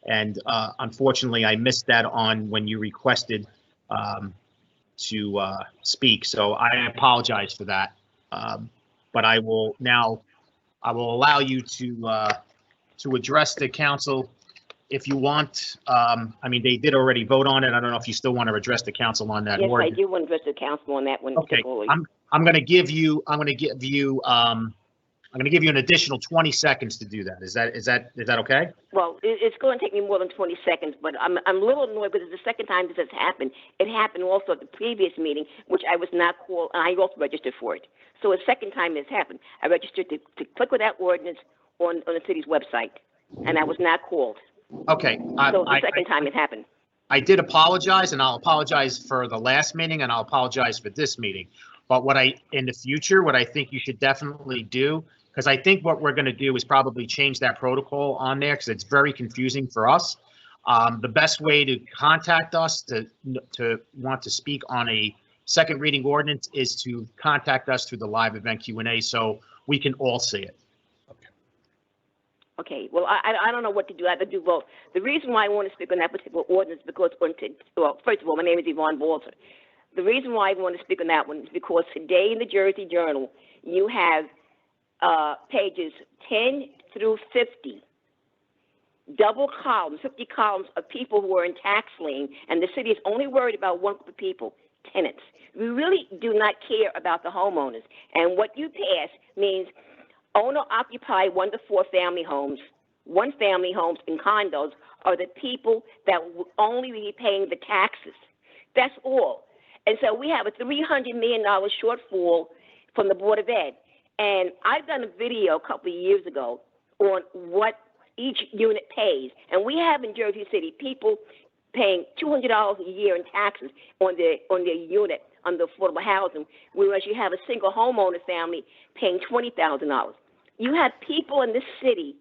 S1: And unfortunately, I missed that on when you requested to speak. So I apologize for that. But I will allow you to address the council if you want. I mean, they did already vote on it. I don't know if you still want to address the council on that.
S16: Yes, I
S1: ordinance.
S16: do want to address the council on that one.
S1: Okay, I'm going to give you an additional 20 seconds to do that. Is that okay?
S16: Well, it's going to take me more than 20 seconds, but I'm a little annoyed because it's the second time this has happened. It happened also at the previous meeting, which I was not called, and I also registered for it. So the second time this happened, I registered to click with that ordinance on the city's website, and I was not called.
S1: Okay.
S16: So the second time it happened.
S1: I did apologize, and I'll apologize for the last meeting, and I'll apologize for this meeting. But in the future, what I think you should definitely do, because I think what we're going to do is probably change that protocol on there because it's very confusing for us. The best way to contact us to want to speak on a second reading ordinance is to contact us through the live event Q&A so we can all see it.
S16: Okay, well, I don't know what to do. I have to do both. The reason why I want to speak on that particular ordinance is because, first of all, my name is Yvonne Walter. The reason why I want to speak on that one is because today in the Jersey Journal, you have pages 10 through 50, double columns, 50 columns of people who are in tax lien, and the city is only worried about one group of people, tenants. We really do not care about the homeowners. And what you pass means owner-occupied 1 to 4 family homes, 1-family homes, and condos are the people that will only be paying the taxes. That's all. And so we have a $300 million shortfall from the Board of Ed. And I've done a video a couple of years ago on what each unit pays. And we have in Jersey City people paying $200 a year in taxes on their unit under affordable housing, whereas you have a single homeowner family paying $20,000. You have people in this city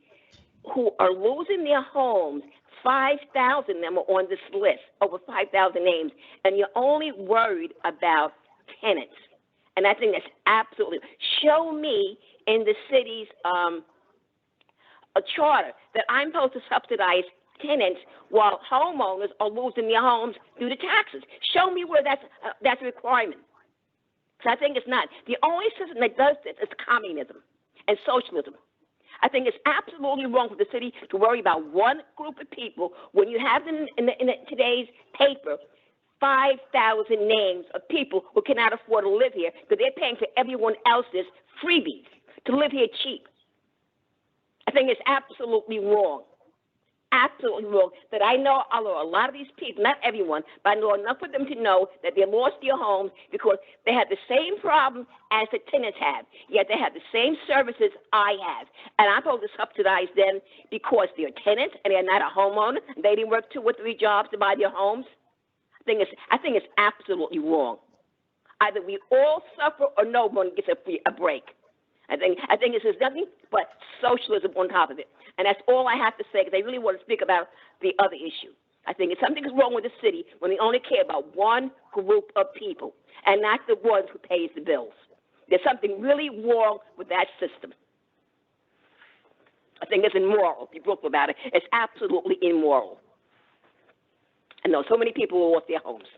S16: who are losing their homes. 5,000 of them are on this list, over 5,000 names, and you're only worried about tenants. And I think that's absolutely, show me in the city's a charter that I'm supposed to subsidize tenants while homeowners are losing their homes due to taxes. Show me where that's a requirement. So I think it's not. The only system that does this is communism and socialism. I think it's absolutely wrong for the city to worry about one group of people when you have in today's paper 5,000 names of people who cannot afford to live here because they're paying for everyone else's freebies to live here cheap. I think it's absolutely wrong. Absolutely wrong. That I know a lot of these people, not everyone, but I know enough of them to know that they lost their homes because they had the same problem as the tenants have, yet they have the same services I have. And I'm supposed to subsidize them because they're tenants and they're not a homeowner. They didn't work 2 or 3 jobs to buy their homes. I think it's absolutely wrong. Either we all suffer or no one gets a break. I think this is nothing but socialism on top of it. And that's all I have to say because I really want to speak about the other issue. I think something is wrong with the city when they only care about one group of people and not the ones who pays the bills. There's something really wrong with that system. I think it's immoral. If you look about it, it's absolutely immoral. I know so many people who lost their homes.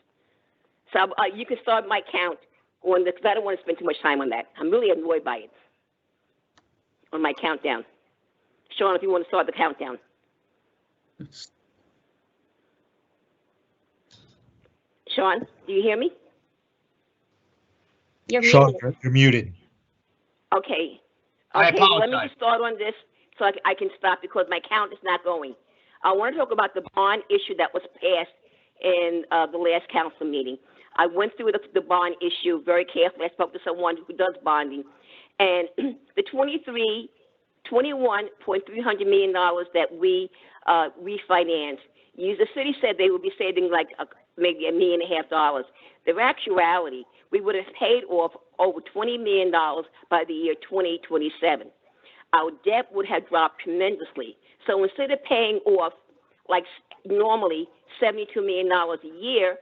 S16: So you can start my count on this because I don't want to spend too much time on that. I'm really annoyed by it. On my countdown. Sean, if you want to start the countdown. Sean, do you hear me?
S4: Sean, you're muted.
S16: Okay.
S1: I
S16: Okay, let me
S1: apologize.
S16: just start on this so I can stop because my count is not going. I want to talk about the bond issue that was passed in the last council meeting. I went through the bond issue very carefully. I spoke to someone who does bonding. And the $21.3 million that we refinanced, the city said they would be saving like maybe $1.5 million. The actuality, we would have paid off over $20 million by the year 2027. Our debt would have dropped tremendously. So instead of paying off like normally $72 million a year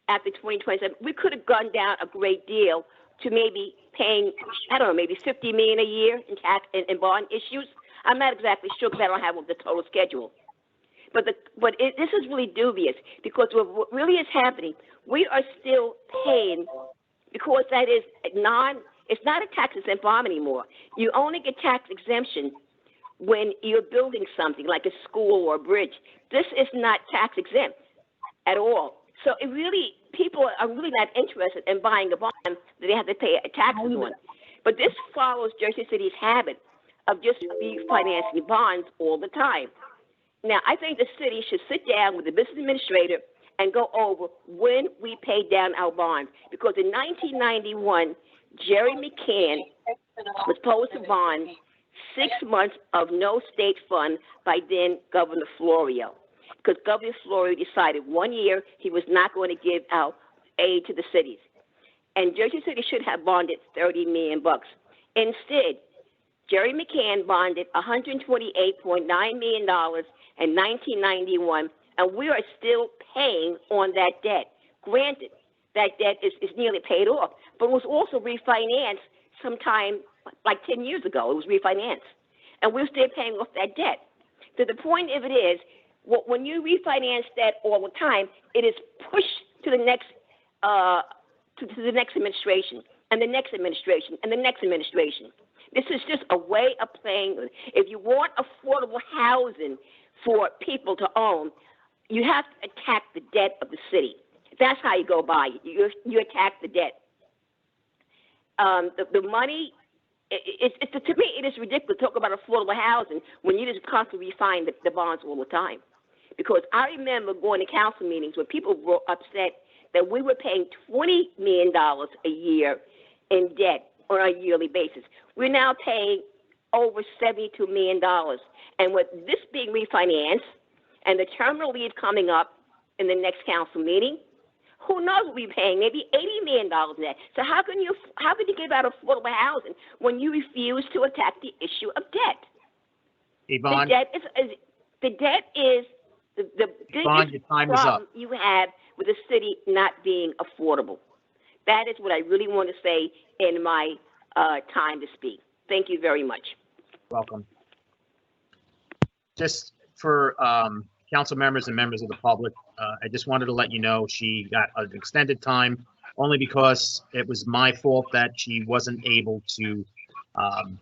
S16: after 2027, we could have gone down a great deal to maybe paying, I don't know, maybe $50 million a year in tax and bond issues. I'm not exactly sure because I don't have the total schedule. This is really dubious because what really is happening, we are still paying because that is it's not a tax exempt bond anymore. You only get tax exemption when you're building something like a school or a bridge. This is not tax exempt at all. So people are really not interested in buying a bond that they have to pay taxes on. But this follows Jersey City's habit of just refinancing bonds all the time. Now, I think the city should sit down with the business administrator and go over when we pay down our bonds. Because in 1991, Jerry McCann was supposed to bond 6 months of no state fund by then Governor Florio. Because Governor Florio decided 1 year he was not going to give out aid to the cities. And Jersey City should have bonded $30 million. Instead, Jerry McCann bonded $128.9 million in 1991, and we are still paying on that debt. Granted, that debt is nearly paid off, but it was also refinanced sometime like 10 years ago. It was refinanced, and we're still paying off that debt. So the point of it is, when you refinance that all the time, it is pushed to the next to the next administration, and the next administration, and the next administration. This is just a way of playing. If you want affordable housing for people to own, you have to attack the debt of the city. That's how you go by it. You attack the debt. The money, to me, it is ridiculous to talk about affordable housing when you just constantly refine the bonds all the time. Because I remember going to council meetings where people were upset that we were paying $20 million a year in debt on a yearly basis. We're now paying over $72 million. And with this being refinanced and the terminal leave coming up in the next council meeting, who knows what we're paying? Maybe $80 million in that. So how can you give out affordable housing when you refuse to attack the issue of debt?
S1: Yvonne?
S16: The debt is the
S1: Yvonne,
S16: biggest
S1: your time is up.
S16: problem you have with the city not being affordable. That is what I really want to say in my time to speak. Thank you very much.
S1: Welcome. Just for council members and members of the public, I just wanted to let you know she got an extended time only because it was my fault that she wasn't able to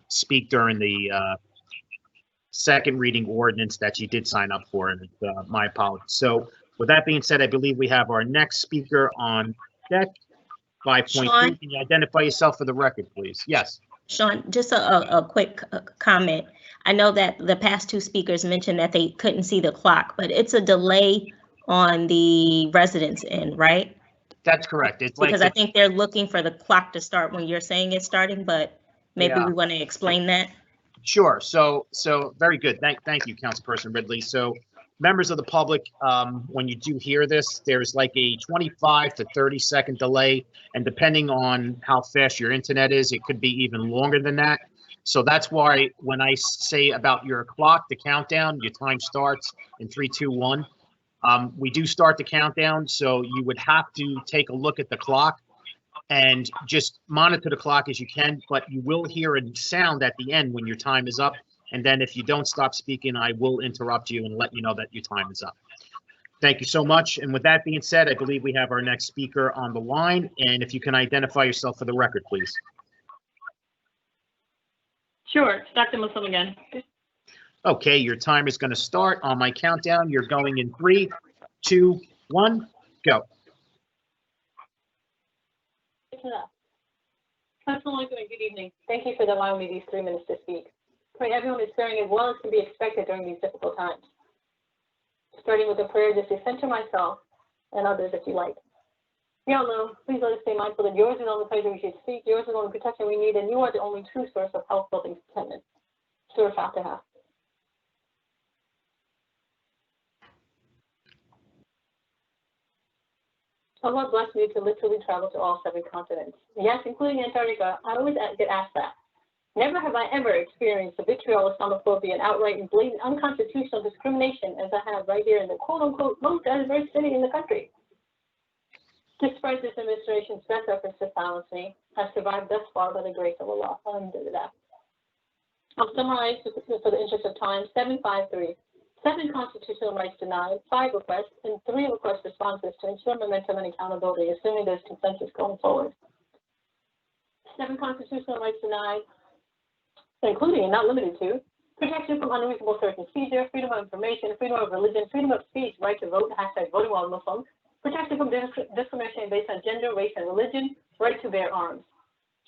S1: speak during the second reading ordinance that she did sign up for, and my apologies. So with that being said, I believe we have our next speaker on deck. 5.3.
S3: Sean?
S1: Can you identify yourself for the record, please? Yes.
S3: Sean, just a quick comment. I know that the past two speakers mentioned that they couldn't see the clock, but it's a delay on the residents' end, right?
S1: That's correct. It's
S3: Because
S1: like
S3: I think they're looking for the clock to start when you're saying it's starting, but maybe
S1: Yeah.
S3: we want to explain that.
S1: Sure. So very good. Thank you, Councilperson Ridley. So members of the public, when you do hear this, there's like a 25 to 30-second delay, and depending on how fast your internet is, it could be even longer than that. So that's why when I say about your clock, the countdown, your time starts in 3, 2, 1. We do start the countdown, so you would have to take a look at the clock and just monitor the clock as you can, but you will hear a sound at the end when your time is up. And then if you don't stop speaking, I will interrupt you and let you know that your time is up. Thank you so much. And with that being said, I believe we have our next speaker on the line. And if you can identify yourself for the record, please.
S14: Sure, Dr. Muslim again.
S1: Okay, your time is going to start on my countdown. You're going in 3, 2, 1, go.
S14: Good evening. Thank you for allowing me these 3 minutes to speak. Pray everyone is faring as well as can be expected during these difficult times. Starting with a prayer just to center myself and others if you like. We all know, please let us stay mindful that yours is the only place we should seek, yours is the only protection we need, and you are the only true source of health, building, contentment. Surah Fatiha. Allah blessed me to literally travel to all 7 continents. Yes, including Antarctica. I always get asked that. Never have I ever experienced the vitriol, Islamophobia, and outright and blatant unconstitutional discrimination as I have right here in the quote-unquote most diverse city in the country. Despite this administration's best efforts to silence me, I've survived thus far by the grace of Allah. Alhamdulillah. I'll summarize for the interest of time. 753.
S17: 7 constitutional rights denied, 5 requests, and 3 request responses to ensure momentum and accountability, assuming there's consensus going forward. 7 constitutional rights denied, including and not limited to protection from unreasonable search and seizure, freedom of information, freedom of religion, freedom of speech, right to vote, hashtag voting while Muslim, protection from discrimination based on gender, race, and religion, right to bear arms.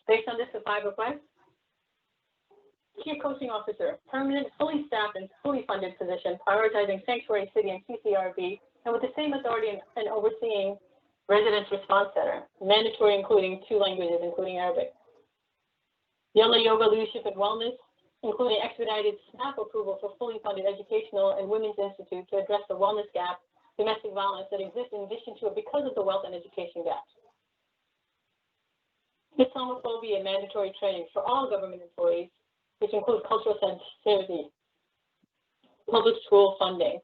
S17: Based on this, the 5 requests: Chief Coaching Officer, permanent, fully staffed, and fully funded position, prioritizing Sanctuary City and CCRB, and with the same authority and overseeing Residence Response Center, mandatory including 2 languages, including Arabic. Yola Yoga Leadership and Wellness, including expedited staff approval for fully funded educational and women's institute to address the wellness gap, domestic violence that exists in addition to it because of the wealth and education gaps. Islamophobia and mandatory training for all government employees, which includes cultural sensitivity, public school funding,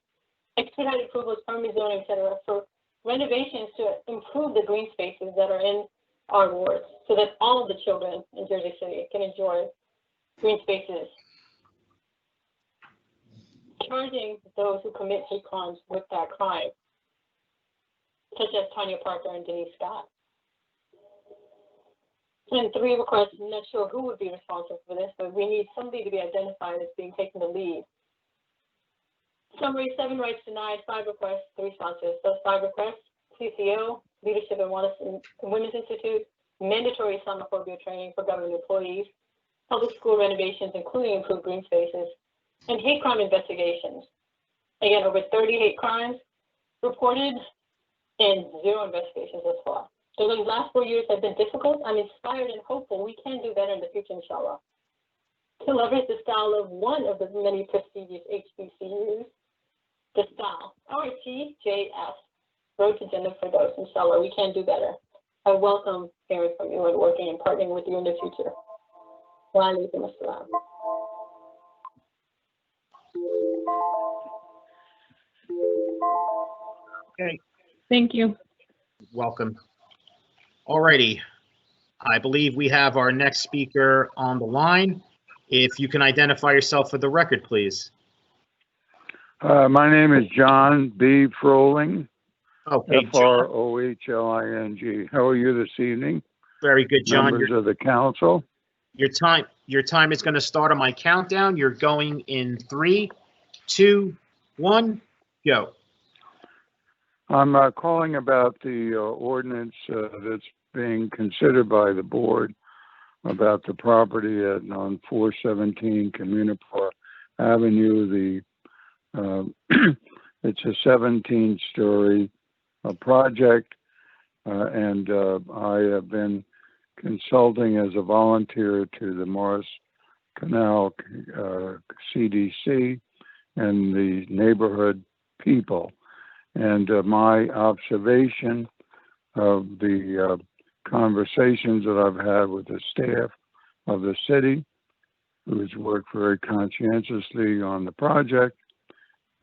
S17: expedited approvals, permanent zoning, et cetera, for renovations to improve the green spaces that are in our wards so that all of the children in Jersey City can enjoy green spaces. Charging those who commit hate crimes with that crime, such as Tanya Parker and Denise Scott. And 3 requests, I'm not sure who would be responsible for this, but we need somebody to be identified as being taking the lead. Summary: 7 rights denied, 5 requests, 3 responses. Those 5 requests: CCO, Leadership and Wellness and Women's Institute, mandatory Islamophobia training for government employees, public school renovations, including improved green spaces, and hate crime investigations. Again, over 30 hate crimes reported and 0 investigations thus far. So those last 4 years have been difficult. I'm inspired and hopeful we can do better in the future, inshallah. To leverage the style of one of the many prestigious HBCUs, the style, RTJS, Road to Jannah for those, inshallah, we can do better. I welcome hearing from you and working and partnering with you in the future. Wa alaikum assalam.
S1: Okay.
S14: Thank you.
S1: Welcome. Alrighty. I believe we have our next speaker on the line. If you can identify yourself for the record, please.
S18: My name is John B. Froling.
S1: Okay,
S18: Frohling. How are you this evening?
S1: Very good, John.
S18: Members of the council.
S1: Your time is going to start on my countdown. You're going in 3, 2, 1, go.
S18: I'm calling about the ordinance that's being considered by the board about the property on 417 Municipal Avenue. It's a 17-story project, and I have been consulting as a volunteer to the Morris Canal CDC and the neighborhood people. And my observation of the conversations that I've had with the staff of the city, who's worked very conscientiously on the project,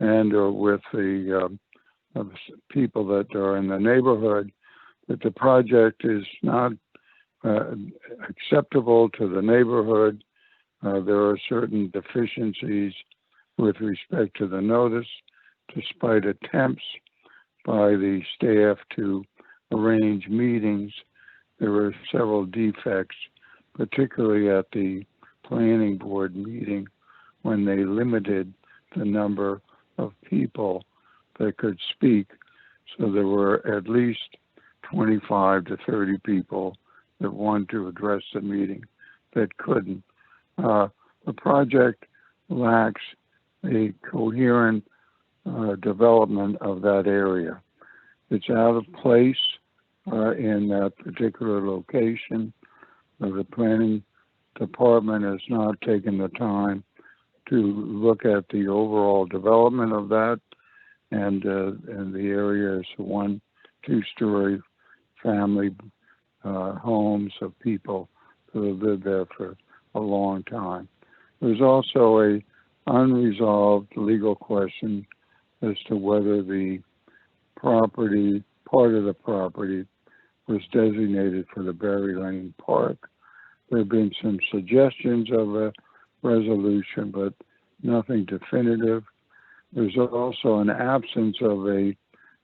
S18: and with the people that are in the neighborhood, that the project is not acceptable to the neighborhood. There are certain deficiencies with respect to the notice, despite attempts by the staff to arrange meetings. There were several defects, particularly at the planning board meeting, when they limited the number of people that could speak. So there were at least 25 to 30 people that wanted to address the meeting that couldn't. The project lacks a coherent development of that area. It's out of place in that particular location. The planning department has not taken the time to look at the overall development of that, and the area is 1 2-story family homes of people who have lived there for a long time. There's also a unresolved legal question as to whether the property, part of the property, was designated for the Berry Lane Park. There have been some suggestions of a resolution, but nothing definitive. There's also an absence of a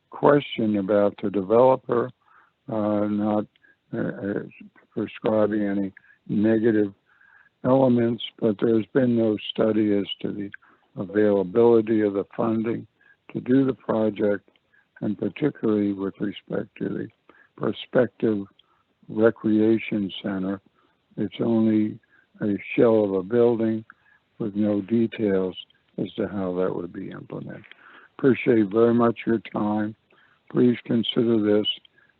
S18: question about the developer not prescribing any negative elements, but there's been no study as to the availability of the funding to do the project, and particularly with respect to the prospective recreation center. It's only a shell of a building with no details as to how that would be implemented. Appreciate very much your time. Please consider this,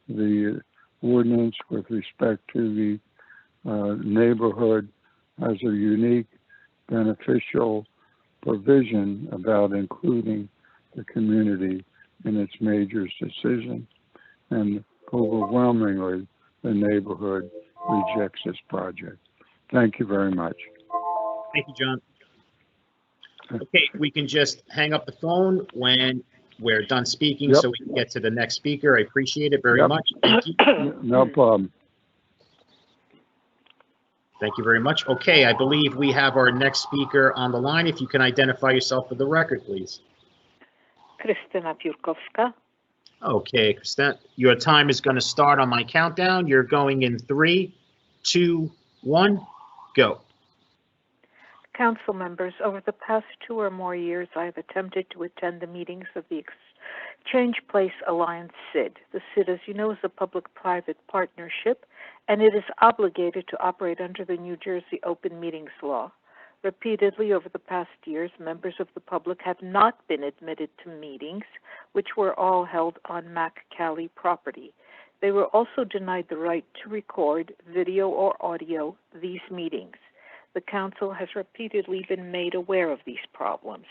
S18: the ordinance with respect to the neighborhood has a unique beneficial provision about including the community in its major decision, and overwhelmingly the neighborhood rejects this project. Thank you very much.
S1: Thank you, John. Okay, we can just hang up the phone when we're done speaking,
S18: Yep.
S1: so we can get to the next speaker. I appreciate it very
S18: Yep.
S1: much. Thank you.
S18: No problem.
S1: Thank you very much. Okay, I believe we have our next speaker on the line. If you can identify yourself for the record, please.
S19: Krystyna Piórkowska.
S1: Okay, Kristen, your time is going to start on my countdown. You're going in 3, 2, 1, go.
S19: Council members, over the past 2 or more years, I have attempted to attend the meetings of the Exchange Place Alliance SID. The SID, as you know, is a public-private partnership, and it is obligated to operate under the New Jersey Open Meetings Law. Repeatedly over the past years, members of the public have not been admitted to meetings, which were all held on Mac Cali property. They were also denied the right to record, video or audio, these meetings. The council has repeatedly been made aware of these problems.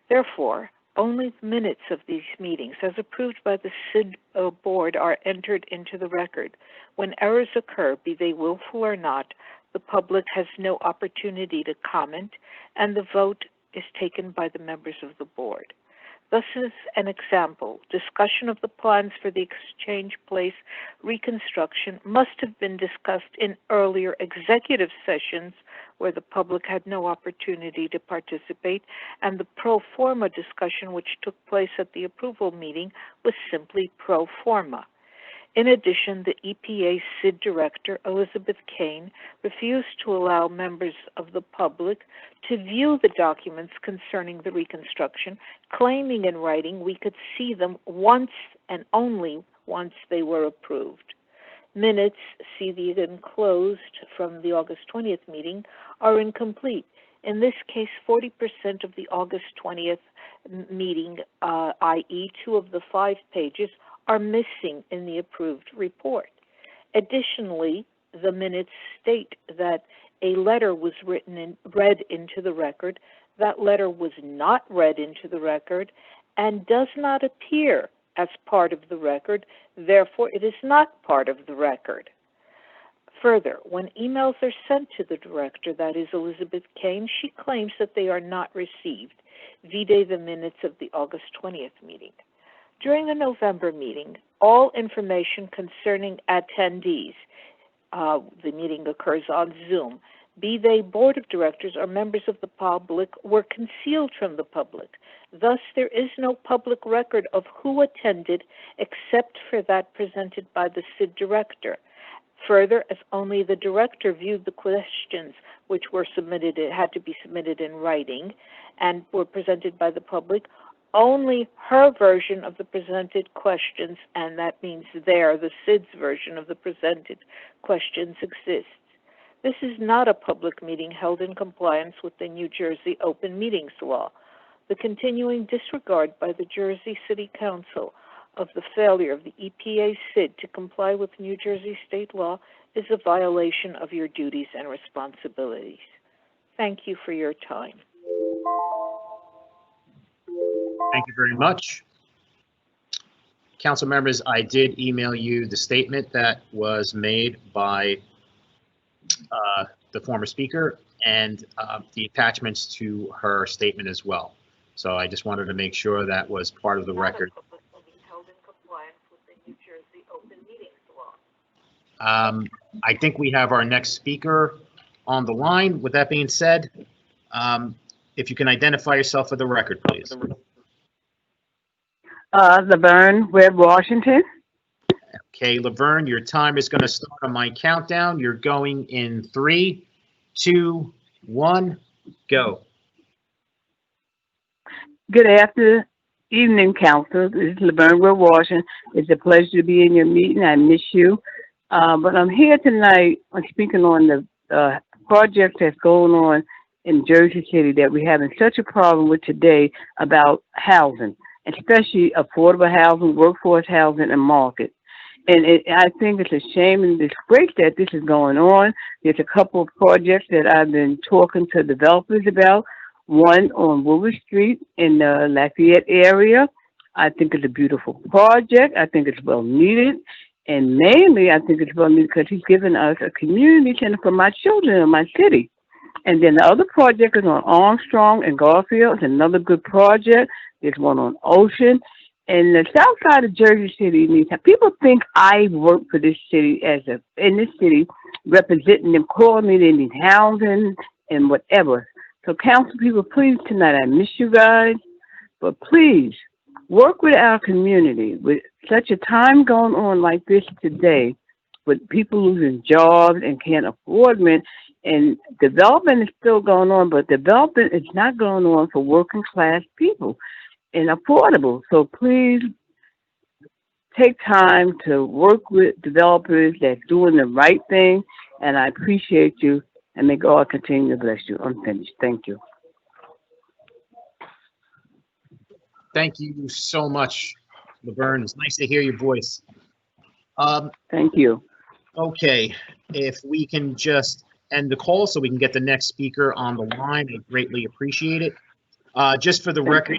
S19: Therefore, only the minutes of these meetings, as approved by the SID board, are entered into the record. When errors occur, be they willful or not, the public has no opportunity to comment, and the vote is taken by the members of the board. Thus, as an example, discussion of the plans for the Exchange Place reconstruction must have been discussed in earlier executive sessions where the public had no opportunity to participate, and the pro forma discussion which took place at the approval meeting was simply pro forma. In addition, the EPA SID director, Elizabeth Kane, refused to allow members of the public to view the documents concerning the reconstruction, claiming in writing we could see them once and only once they were approved. Minutes, see the enclosed from the August 20th meeting, are incomplete. In this case, 40% of the August 20th meeting, i.e. 2 of the 5 pages, are missing in the approved report. Additionally, the minutes state that a letter was written and read into the record. That letter was not read into the record and does not appear as part of the record. Therefore, it is not part of the record. Further, when emails are sent to the director, that is Elizabeth Kane, she claims that they are not received. Vide the minutes of the August 20th meeting. During the November meeting, all information concerning attendees, the meeting occurs on Zoom, be they board of directors or members of the public, were concealed from the public. Thus, there is no public record of who attended except for that presented by the SID director. Further, as only the director viewed the questions which were submitted, it had to be submitted in writing, and were presented by the public, only her version of the presented questions, and that means the SID's version of the presented questions, exists. This is not a public meeting held in compliance with the New Jersey Open Meetings Law. The continuing disregard by the Jersey City Council of the failure of the EPA SID to comply with New Jersey state law is a violation of your duties and responsibilities. Thank you for your time.
S1: Thank you very much. Council members, I did email you the statement that was made by the former speaker and the attachments to her statement as well. So I just wanted to make sure that was part of the record. I think we have our next speaker on the line. With that being said, if you can identify yourself for the record, please.
S20: Laverne Webb Washington.
S1: Okay, Laverne, your time is going to start on my countdown. You're going in 3, 2, 1, go.
S20: Good evening, Council. This is Laverne Webb Washington. It's a pleasure to be in your meeting. I miss you. But I'm here tonight. I'm speaking on the project that's going on in Jersey City that we're having such a problem with today about housing, especially affordable housing, workforce housing, and market. And I think it's a shame and disgrace that this is going on. There's a couple of projects that I've been talking to developers about. One on Woolworth Street in the Lafayette area. I think it's a beautiful project. I think it's well needed. And mainly, I think it's well needed because he's given us a community center for my children in my city. And then the other project is on Armstrong and Garfield. It's another good project. There's one on Ocean. And the south side of Jersey City needs, people think I work for this city in this city, representing them, calling me, they need housing and whatever. So council people, please tonight, I miss you guys, but please work with our community. With such a time going on like this today, with people losing jobs and can't afford rent, and development is still going on, but development is not going on for working class people and affordable. So please take time to work with developers that's doing the right thing, and I appreciate you, and may God continue to bless you. I'm finished. Thank you.
S1: Thank you so much, Laverne. It's nice to hear your voice.
S20: Thank you.
S1: Okay, if we can just end the call so we can get the next speaker on the line, I greatly appreciate it. Just for the record,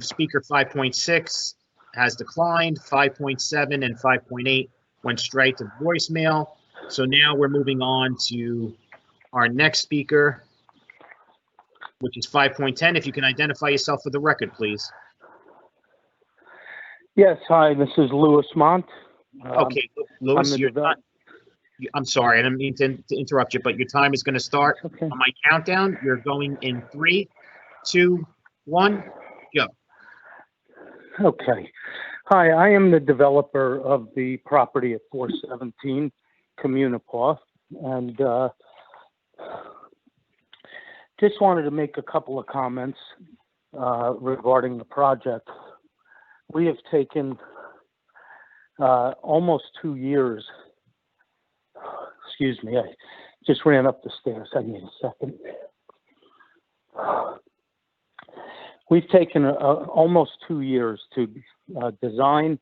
S1: speaker 5.6 has declined, 5.7 and 5.8 went straight to voicemail. So now we're moving on to our next speaker, which is 5.10. If you can identify yourself for the record, please.
S21: Yes, hi, this is Louis Mont.
S1: Okay, Louis, I'm sorry, I didn't mean to interrupt you, but your time is going to start on my countdown. You're going in 3, 2, 1, go.
S21: Okay. Hi, I am the developer of the property at 417 Municipal, and just wanted to make a couple of comments regarding the project. We have taken almost 2 years. Excuse me, I just ran up the stairs. I need a second. We've taken almost 2 years to design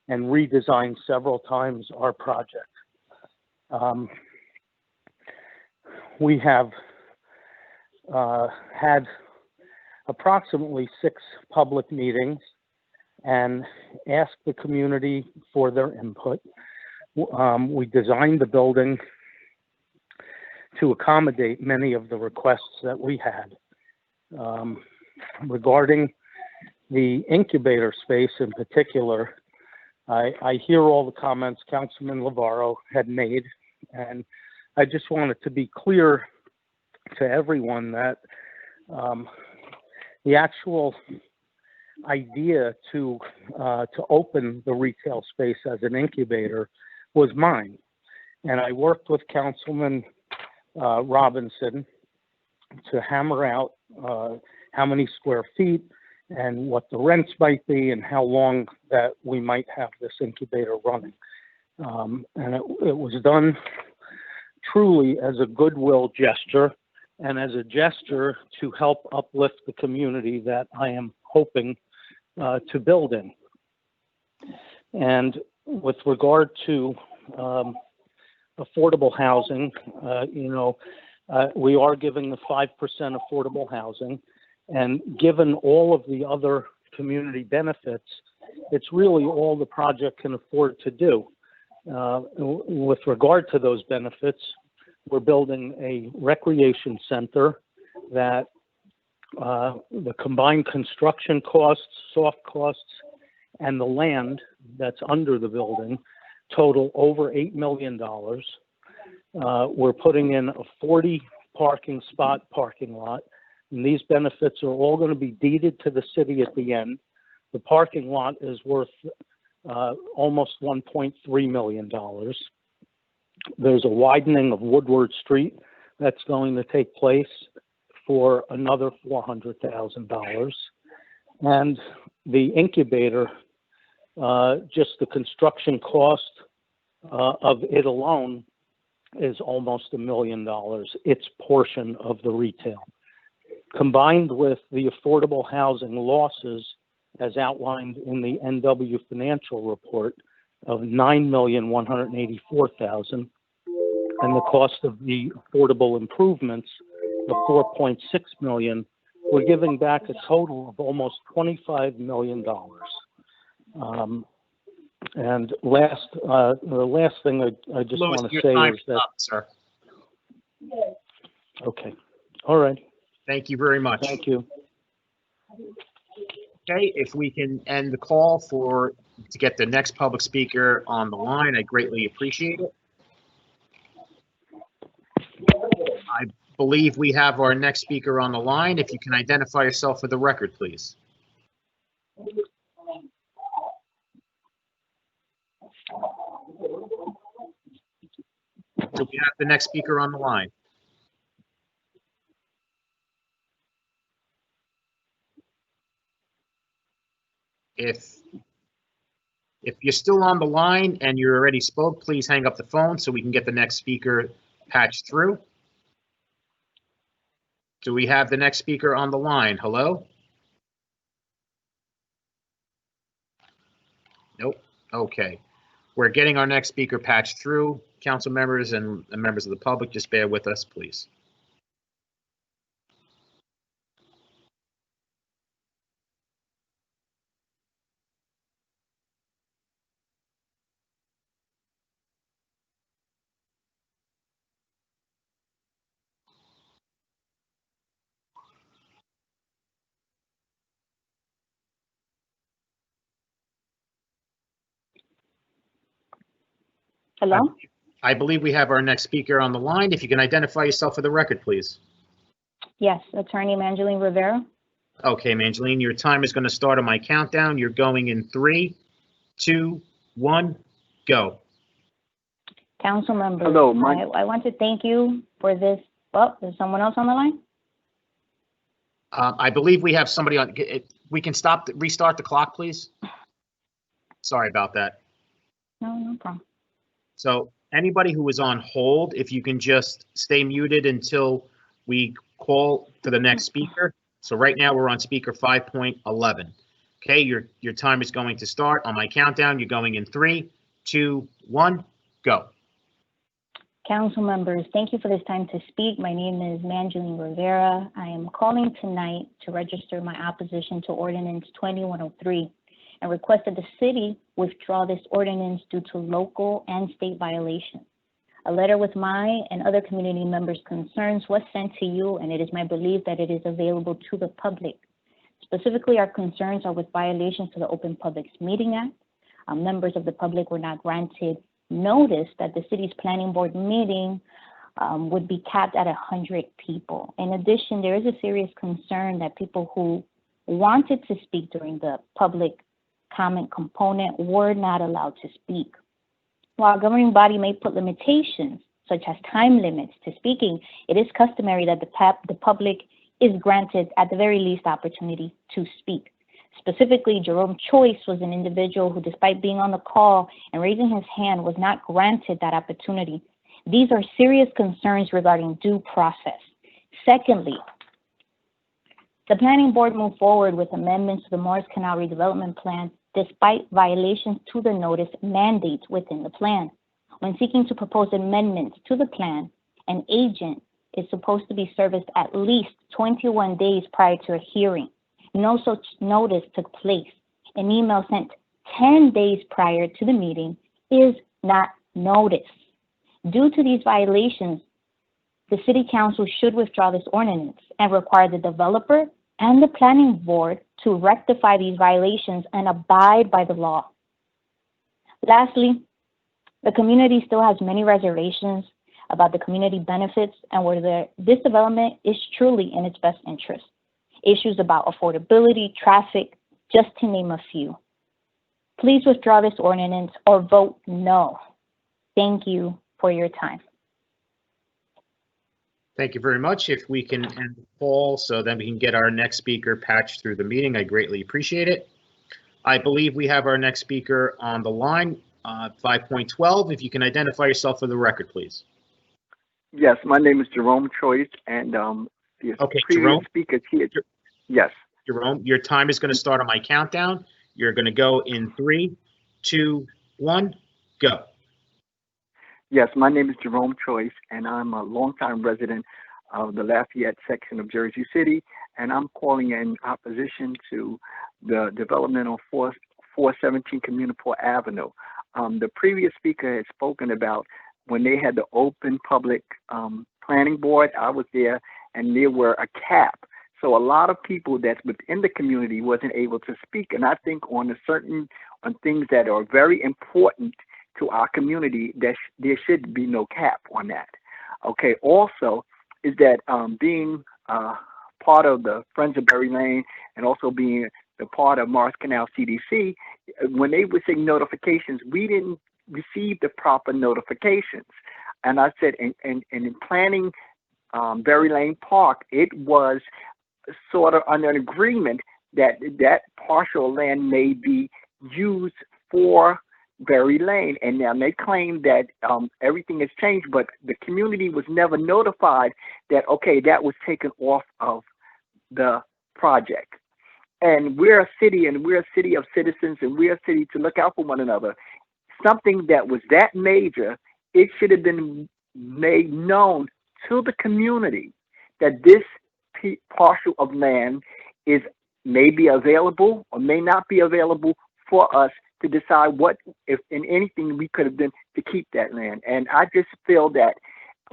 S21: and redesign several times our project. We have had approximately 6 public meetings and asked the community for their input. We designed the building to accommodate many of the requests that we had. Regarding the incubator space in particular, I hear all the comments Councilman Lavarro had made, and I just wanted to be clear to everyone that the actual idea to open the retail space as an incubator was mine, and I worked with Councilman Robinson to hammer out how many square feet and what the rents might be and how long that we might have this incubator running. And it was done truly as a goodwill gesture and as a gesture to help uplift the community that I am hoping to build in. And with regard to affordable housing, we are giving the 5% affordable housing, and given all of the other community benefits, it's really all the project can afford to do. With regard to those benefits, we're building a recreation center that the combined construction costs, soft costs, and the land that's under the building total over $8 million. We're putting in a 40 parking spot parking lot, and these benefits are all going to be deeded to the city at the end. The parking lot is worth almost $1.3 million. There's a widening of Woodward Street that's going to take place for another $400,000. And the incubator, just the construction cost of it alone is almost $1 million, its portion of the retail. Combined with the affordable housing losses as outlined in the NW financial report of $9,184,000 and the cost of the affordable improvements of $4.6 million, we're giving back a total of almost $25 million. And the last thing I just want to say is that,
S1: sir.
S21: Okay, all right.
S1: Thank you very much.
S21: Thank you.
S1: Okay, if we can end the call to get the next public speaker on the line, I greatly appreciate it. I believe we have our next speaker on the line. If you can identify yourself for the record, please. Do we have the next speaker on the line? If you're still on the line and you already spoke, please hang up the phone so we can get the next speaker patched through. Do we have the next speaker on the line? Hello? Nope. Okay. We're getting our next speaker patched through. Council members and members of the public, just bear with us, please.
S3: Hello?
S1: I believe we have our next speaker on the line. If you can identify yourself for the record, please.
S3: Yes, Attorney Evangeline Rivera.
S1: Okay, Evangeline, your time is going to start on my countdown. You're going in 3, 2, 1, go.
S3: Council members,
S18: Hello,
S3: I want to thank you for this. Well, is someone else on the line?
S1: I believe we have somebody on. We can restart the clock, please. Sorry about that.
S3: No problem.
S1: So anybody who is on hold, if you can just stay muted until we call to the next speaker. So right now we're on speaker 5.11. Okay, your time is going to start on my countdown. You're going in 3, 2, 1, go.
S3: Council members, thank you for this time to speak. My name is Evangeline Rivera. I am calling tonight to register my opposition to Ordinance 2103 and request that the city withdraw this ordinance due to local and state violations. A letter with my and other community members' concerns was sent to you, and it is my belief that it is available to the public. Specifically, our concerns are with violations to the Open Public Meeting Act. Members of the public were not granted notice that the city's planning board meeting would be capped at 100 people. In addition, there is a serious concern that people who wanted to speak during the public comment component were not allowed to speak. While a governing body may put limitations, such as time limits to speaking, it is customary that the public is granted, at the very least, opportunity to speak. Specifically, Jerome Choice was an individual who, despite being on the call and raising his hand, was not granted that opportunity. These are serious concerns regarding due process. Secondly, the planning board moved forward with amendments to the Morris Canal Redevelopment Plan despite violations to the notice mandates within the plan. When seeking to propose amendments to the plan, an agent is supposed to be serviced at least 21 days prior to a hearing. No such notice took place. An email sent 10 days prior to the meeting is not notice. Due to these violations, the City Council should withdraw this ordinance and require the developer and the planning board to rectify these violations and abide by the law. Lastly, the community still has many reservations about the community benefits and whether this development is truly in its best interest. Issues about affordability, traffic,
S7: just to name a few. Please withdraw this ordinance or vote no. Thank you for your time.
S1: Thank you very much. If we can end the call so then we can get our next speaker patched through the meeting, I greatly appreciate it. I believe we have our next speaker on the line, 5.12. If you can identify yourself for the record, please.
S22: Yes, my name is Jerome Choice, and the previous
S1: Jerome?
S22: speaker here. Yes.
S1: Jerome, your time is going to start on my countdown. You're going to go in 3, 2, 1, go.
S22: Yes, my name is Jerome Choice, and I'm a longtime resident of the Lafayette section of Jersey City, and I'm calling in opposition to the development on 417 Municipal Avenue. The previous speaker had spoken about when they had the open public planning board. I was there, and there were a cap. So a lot of people that's within the community wasn't able to speak. And I think on things that are very important to our community, that there should be no cap on that. Okay. Also, is that being part of the Friends of Berry Lane and also being the part of Morris Canal CDC, when they were saying notifications, we didn't receive the proper notifications. And I said, in planning Berry Lane Park, it was sort of under an agreement that that partial land may be used for Berry Lane. And now they claim that everything has changed, but the community was never notified that, okay, that was taken off of the project. And we're a city, and we're a city of citizens, and we're a city to look out for one another. Something that was that major, it should have been made known to the community that this parcel of land is may be available or may not be available for us to decide what, if in anything, we could have done to keep that land. And I just feel that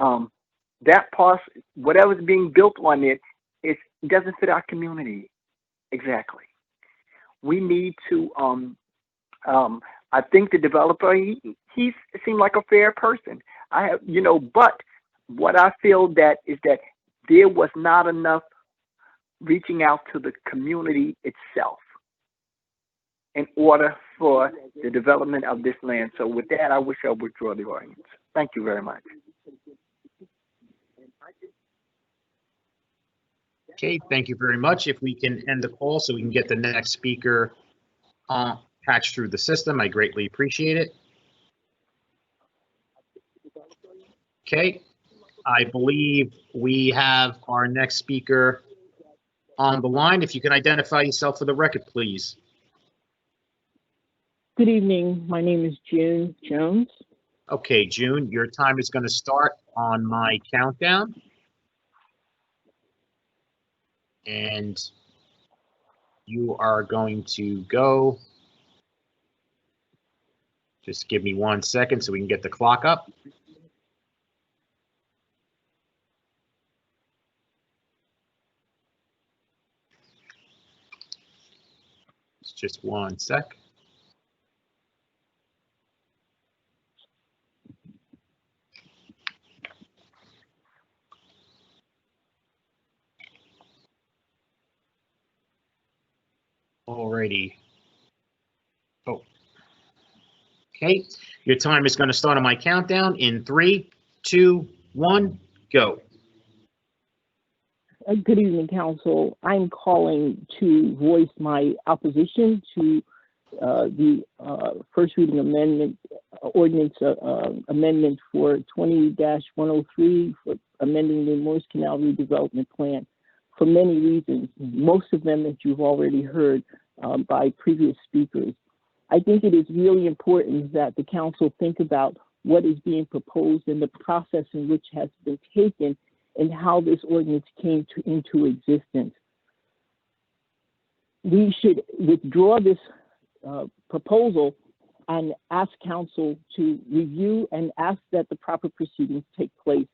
S22: that parcel, whatever's being built on it, it doesn't fit our community exactly. We need to. I think the developer, he seemed like a fair person. But what I feel that is that there was not enough reaching out to the community itself in order for the development of this land. So with that, I wish I would withdraw the ordinance. Thank you very much.
S1: Okay, thank you very much. If we can end the call so we can get the next speaker patched through the system, I greatly appreciate it. Okay, I believe we have our next speaker on the line. If you can identify yourself for the record, please.
S23: Good evening. My name is June Jones.
S1: Okay, June, your time is going to start on my countdown. And you are going to go. Just give me 1 second so we can get the clock up. It's just 1 sec. Alrighty. Oh. Okay, your time is going to start on my countdown in 3, 2, 1, go.
S23: Good evening, Council. I'm calling to voice my opposition to the first reading amendment, ordinance amendment for 20-103 for amending the Morris Canal redevelopment plan for many reasons, most of them that you've already heard by previous speakers. I think it is really important that the council think about what is being proposed and the process in which has been taken and how this ordinance came into existence. We should withdraw this proposal and ask council to review and ask that the proper proceedings take place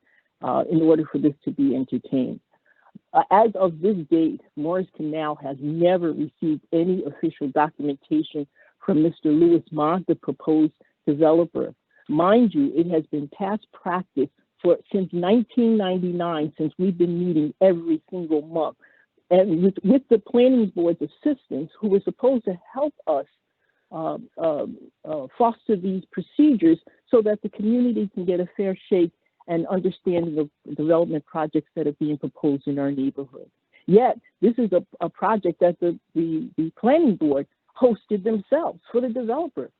S23: in order for this to be entertained. As of this date, Morris Canal has never received any official documentation from Mr. Louis Mont, the proposed developer. Mind you, it has been past practice since 1999, since we've been meeting every single month, and with the planning board's assistance, who was supposed to help us foster these procedures so that the community can get a fair shake and understanding of development projects that are being proposed in our neighborhood. Yet, this is a project that the planning board hosted themselves for the developer.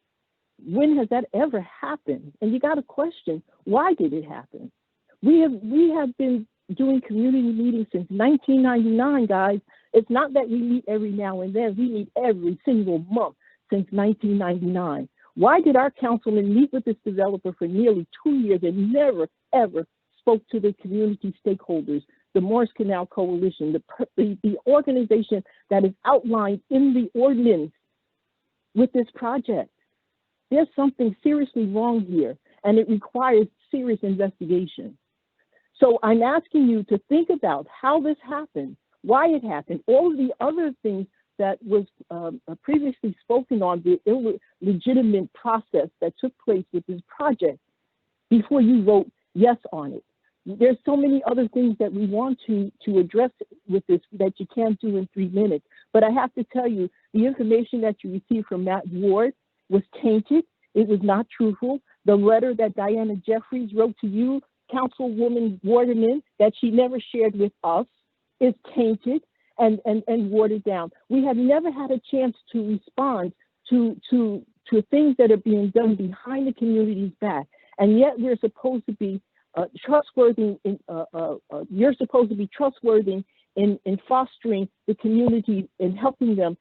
S23: When has that ever happened? And you got to question, why did it happen? We have been doing community meetings since 1999, guys. It's not that we meet every now and then. We meet every single month since 1999. Why did our councilman meet with this developer for nearly 2 years and never, ever spoke to the community stakeholders, the Morris Canal Coalition, the organization that is outlined in the ordinance with this project? There's something seriously wrong here, and it requires serious investigation. So I'm asking you to think about how this happened, why it happened, all of the other things that was previously spoken on, the illegitimate process that took place with this project before you vote yes on it. There's so many other things that we want to address with this that you can't do in 3 minutes. But I have to tell you, the information that you received from Matt Ward was tainted. It was not truthful. The letter that Diana Jeffries wrote to you, Councilwoman Waterman, that she never shared with us, is tainted and watered down. We have never had a chance to respond to things that are being done behind the community's back, and yet we're supposed to be trustworthy. You're supposed to be trustworthy in fostering the community and helping them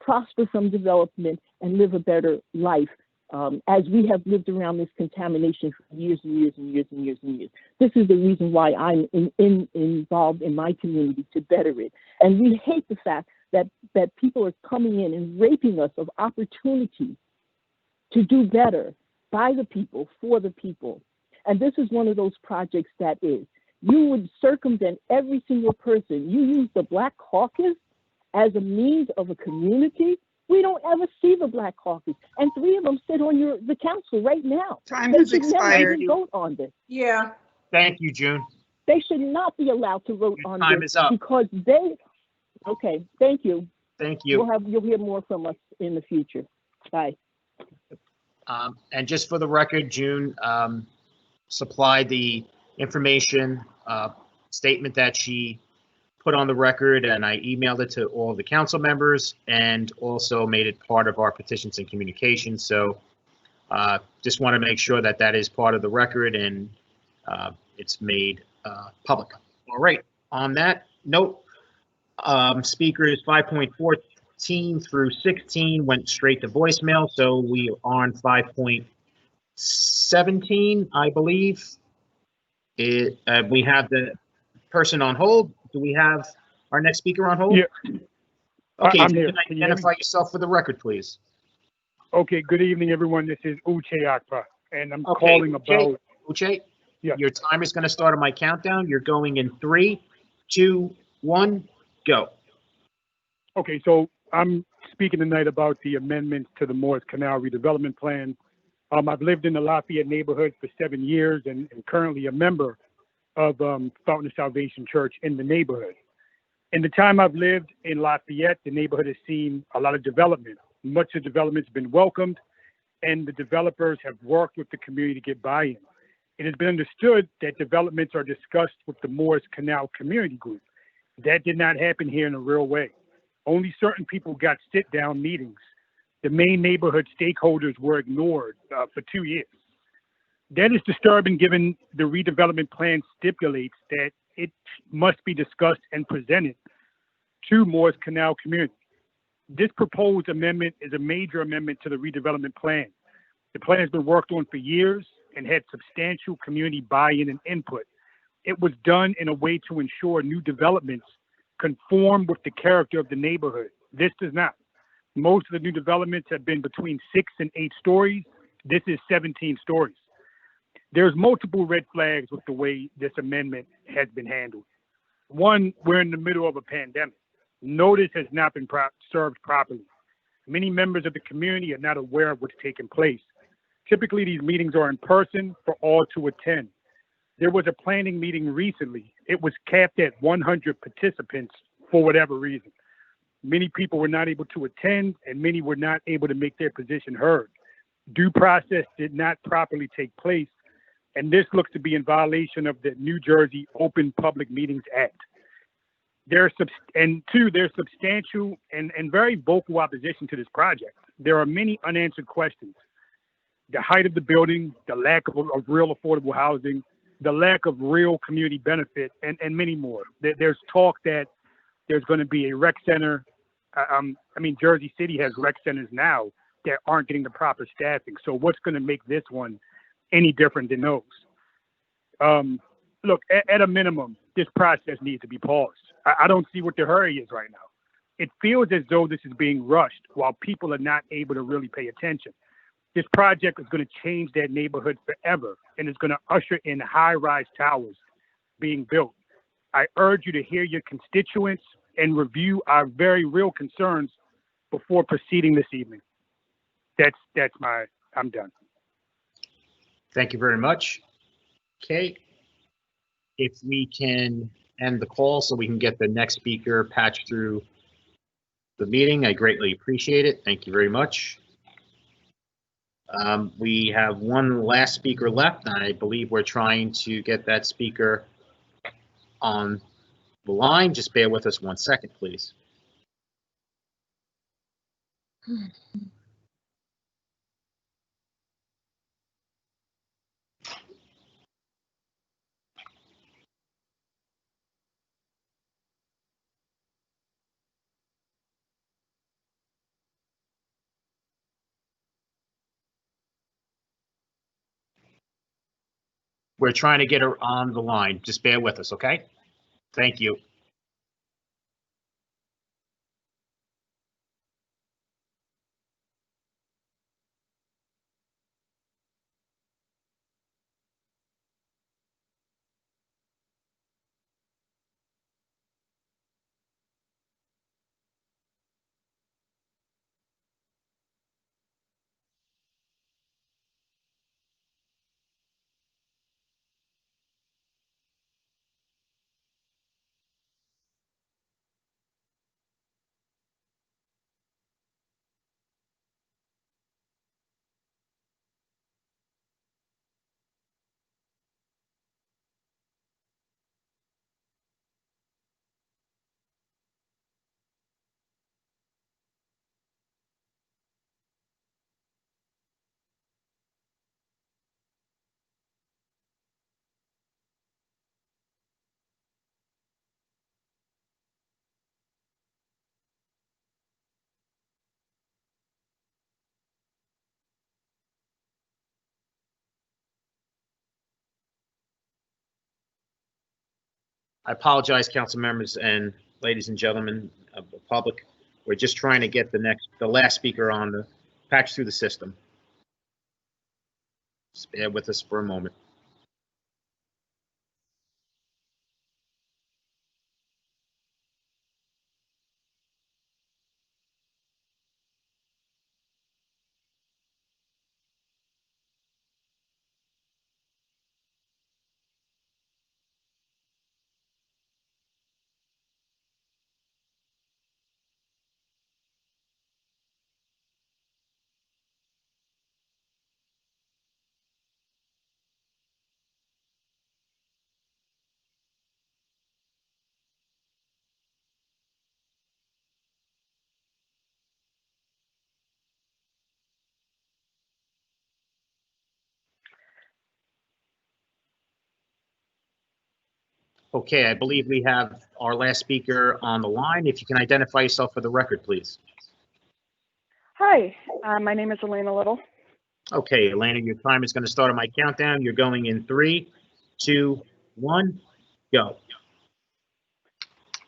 S23: prosper from development and live a better life. As we have lived around this contamination for years and years and years and years and years. This is the reason why I'm involved in my community, to better it. And we hate the fact that people are coming in and raping us of opportunity to do better by the people, for the people. And this is one of those projects that is. You would circumvent every single person. You use the Black Caucus as a means of a community. We don't ever see the Black Caucus, and 3 of them sit on the council right now.
S1: Time
S23: they
S1: has
S23: should
S1: expired.
S23: never even vote on this.
S11: Yeah.
S1: Thank you, June.
S23: They should not be allowed to vote on
S1: time
S23: this
S1: is up.
S23: because they. Okay, thank you.
S1: Thank you.
S23: You'll hear more from us in the future. Bye.
S1: And just for the record, June supplied the information statement that she put on the record, and I emailed it to all the council members and also made it part of our petitions and communications. So just want to make sure that that is part of the record and it's made public. All right, on that note, speakers 5.14 through 16 went straight to voicemail. So we are on 5.17, I believe. We have the person on hold. Do we have our next speaker on hold?
S8: Yeah.
S1: Okay,
S8: I'm here.
S1: can you identify yourself for the record, please?
S8: Okay, good evening, everyone. This is Uche Akpa, and I'm calling about...
S1: Uche,
S8: yeah.
S1: Your timer is going to start on my countdown. You're going in 3, 2, 1, go.
S8: Okay, so I'm speaking tonight about the amendments to the Morris Canal Redevelopment Plan. I've lived in the Lafayette neighborhood for 7 years and currently a member of Fountain of Salvation Church in the neighborhood. In the time I've lived in Lafayette, the neighborhood has seen a lot of development. Much of the development's been welcomed, and the developers have worked with the community to get buy-in. It has been understood that developments are discussed with the Morris Canal Community Group. That did not happen here in a real way. Only certain people got sit-down meetings. The main neighborhood stakeholders were ignored for 2 years. That is disturbing given the redevelopment plan stipulates that it must be discussed and presented to Morris Canal community. This proposed amendment is a major amendment to the redevelopment plan. The plan has been worked on for years and had substantial community buy-in and input. It was done in a way to ensure new developments conform with the character of the neighborhood. This does not. Most of the new developments have been between 6 and 8 stories. This is 17 stories. There's multiple red flags with the way this amendment has been handled. One, we're in the middle of a pandemic. Notice has not been served properly. Many members of the community are not aware of what's taking place. Typically, these meetings are in person for all to attend. There was a planning meeting recently. It was capped at 100 participants for whatever reason. Many people were not able to attend, and many were not able to make their position heard. Due process did not properly take place, and this looks to be in violation of the New Jersey Open Public Meetings Act. There's substantial and very vocal opposition to this project. There are many unanswered questions. The height of the building, the lack of real affordable housing, the lack of real community benefit, and many more. There's talk that there's going to be a rec center. Jersey City has rec centers now that aren't getting the proper staffing. So what's going to make this one any different than those? Look, at a minimum, this process needs to be paused. I don't see what the hurry is right now. It feels as though this is being rushed while people are not able to really pay attention. This project is going to change that neighborhood forever, and it's going to usher in high-rise towers being built. I urge you to hear your constituents and review our very real concerns before proceeding this evening. I'm done.
S1: Thank you very much. Okay. If we can end the call so we can get the next speaker patched through the meeting, I greatly appreciate it. Thank you very much. We have one last speaker left, and I believe we're trying to get that speaker on the line. Just bear with us 1 second, please. We're trying to get her on the line. Just bear with us, okay? Thank you. I apologize, council members and ladies and gentlemen of the public. We're just trying to get the last speaker on the patch through the system. Just bear with us for a moment. Okay, I believe we have our last speaker on the line. If you can identify yourself for the record, please.
S2: Hi, my name is Elena Little.
S1: Okay, Elena, your time is going to start on my countdown. You're going in 3, 2, 1, go.
S2: All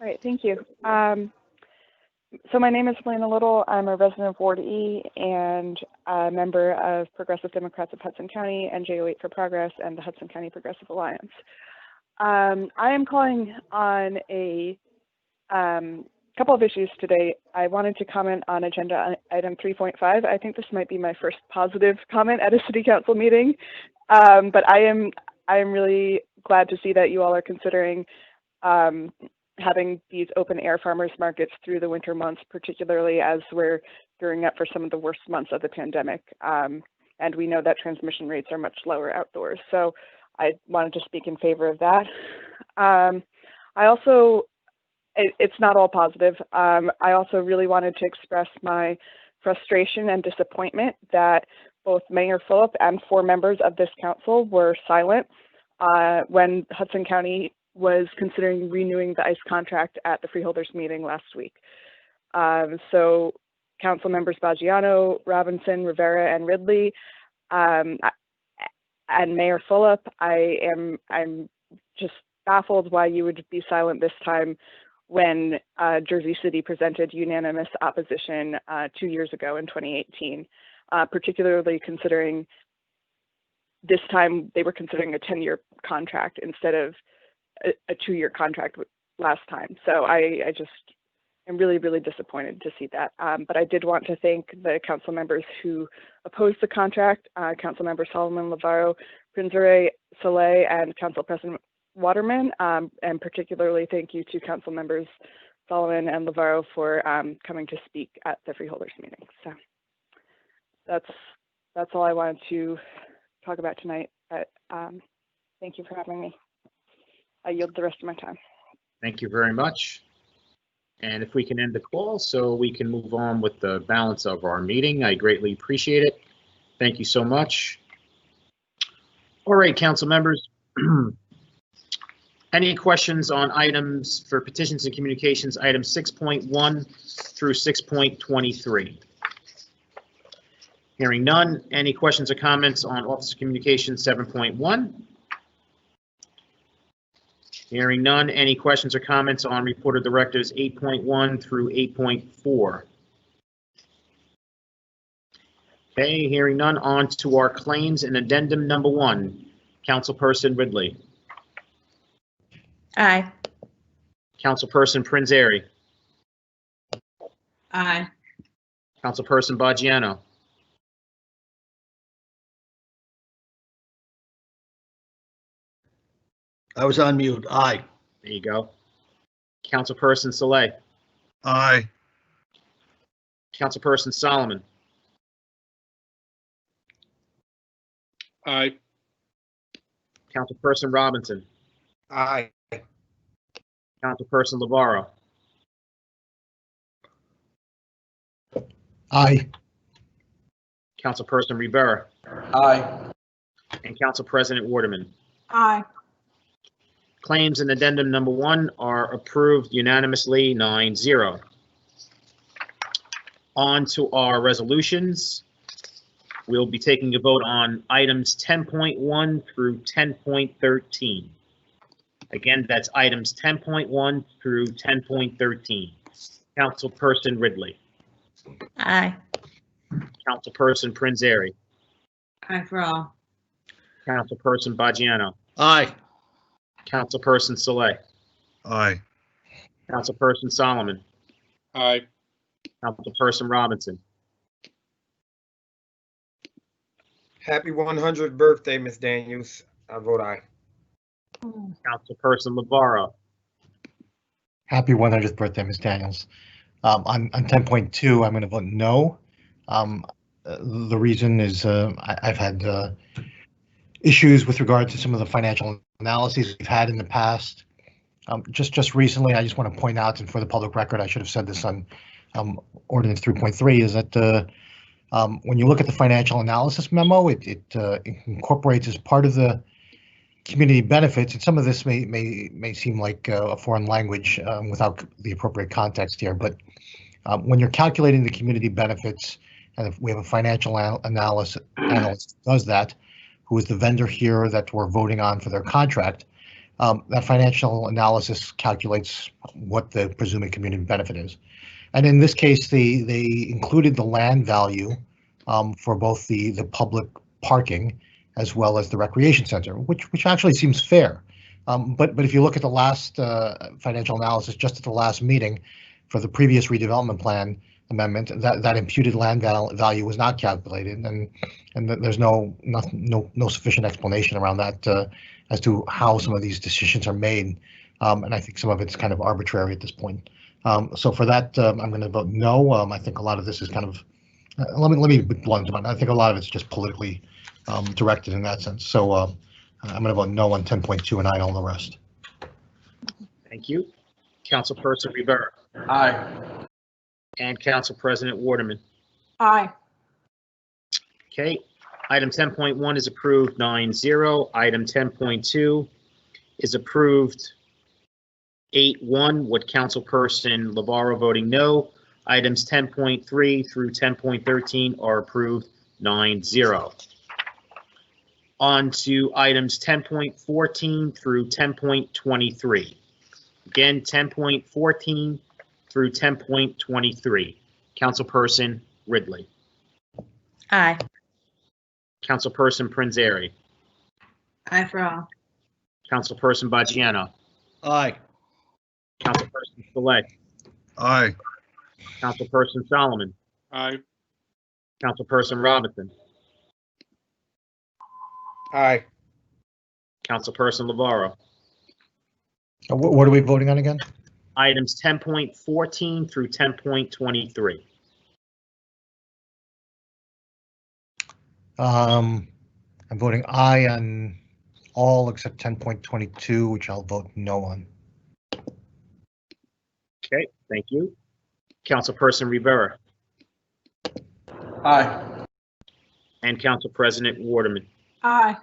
S2: right, thank you. So my name is Elena Little. I'm a resident of Ward E and a member of Progressive Democrats of Hudson County, NJ08 for Progress, and the Hudson County Progressive Alliance. I am calling on a couple of issues today. I wanted to comment on agenda item 3.5. I think this might be my first positive comment at a city council meeting, but I am really glad to see that you all are considering having these open air farmers markets through the winter months, particularly as we're gearing up for some of the worst months of the pandemic. And we know that transmission rates are much lower outdoors. So I wanted to speak in favor of that. I also, it's not all positive. I also really wanted to express my frustration and disappointment that both Mayor Phillip and 4 members of this council were silent when Hudson County was considering renewing the ICE contract at the freeholders meeting last week. So council members Baggiano, Robinson, Rivera, and Ridley, and Mayor Phillip, I'm just baffled why you would be silent this time when Jersey City presented unanimous opposition 2 years ago in 2018, particularly considering this time they were considering a 10-year contract instead of a 2-year contract last time. So I just am really, really disappointed to see that. But I did want to thank the council members who opposed the contract, Council Member Solomon Lavaro, Prinzure Soleil, and Council President Waterman, and particularly thank you to Council Members Solomon and Lavaro for coming to speak at the freeholders meeting. So that's all I wanted to talk about tonight. But thank you for having me. I yield the rest of my time.
S1: Thank you very much. And if we can end the call so we can move on with the balance of our meeting, I greatly appreciate it. Thank you so much. All right, council members. Any questions on items for petitions and communications, items 6.1 through 6.23? Hearing none. Any questions or comments on Office of Communications 7.1? Hearing none. Any questions or comments on Report of Directors 8.1 through 8.4? Okay, hearing none. On to our claims and addendum number 1. Councilperson Ridley.
S3: Aye.
S1: Councilperson Prinzary.
S3: Aye.
S1: Councilperson Baggiano.
S5: I was on mute. Aye.
S1: There you go. Councilperson Soleil.
S5: Aye.
S1: Councilperson Solomon.
S6: Aye.
S1: Councilperson Robinson.
S9: Aye.
S1: Councilperson Lavaro.
S4: Aye.
S1: Councilperson Rivera.
S10: Aye.
S1: And Council President Waterman.
S11: Aye.
S1: Claims and addendum number 1 are approved unanimously 9-0. On to our resolutions. We'll be taking a vote on items 10.1 through 10.13. Again, that's items 10.1 through 10.13. Councilperson Ridley.
S3: Aye.
S1: Councilperson Prinzary.
S3: Aye for all.
S1: Councilperson Baggiano.
S5: Aye.
S1: Councilperson Soleil.
S5: Aye.
S1: Councilperson Solomon.
S6: Aye.
S1: Councilperson Robinson.
S9: Happy 100th birthday, Ms. Daniels. I vote aye.
S1: Councilperson Lavaro.
S4: Happy 100th birthday, Ms. Daniels. On 10.2, I'm going to vote no. The reason is I've had issues with regard to some of the financial analyses we've had in the past. Just recently, I just want to point out, and for the public record, I should have said this on Ordinance 3.3, is that when you look at the financial analysis memo, it incorporates as part of the community benefits, and some of this may seem like a foreign language without the appropriate context here, but when you're calculating the community benefits, and if we have a financial analyst who does that, who is the vendor here that we're voting on for their contract, that financial analysis calculates what the presumed community benefit is. And in this case, they included the land value for both the public parking as well as the recreation center, which actually seems fair. But if you look at the last financial analysis, just at the last meeting for the previous redevelopment plan amendment, that imputed land value was not calculated, and there's no sufficient explanation around that as to how some of these decisions are made And I think some of it's kind of arbitrary at this point. So for that, I'm going to vote no. I think a lot of this is kind of, let me be blunt about it. I think a lot of it's just politically directed in that sense. So I'm going to vote no on 10.2 and aye on all the rest.
S1: Thank you. Councilperson Rivera.
S10: Aye.
S1: And Council President Waterman.
S11: Aye.
S1: Okay. Item 10.1 is approved 9-0. Item 10.2 is approved 8-1 with Councilperson Lavarro voting no. Items 10.3 through 10.13 are approved 9-0. On to items 10.14 through 10.23. Again, 10.14 through 10.23. Councilperson Ridley.
S3: Aye.
S1: Councilperson Prinzary.
S12: Aye for all.
S1: Councilperson Baggiano.
S5: Aye.
S1: Councilperson Saleh.
S5: Aye.
S1: Councilperson Solomon.
S6: Aye.
S1: Councilperson Robinson.
S9: Aye.
S1: Councilperson Lavarro.
S4: What are we voting on again?
S1: Items 10.14 through 10.23.
S4: I'm voting aye on all except 10.22, which I'll vote no on.
S1: Okay, thank you. Councilperson Rivera.
S10: Aye.
S1: And Council President Waterman.
S11: Aye.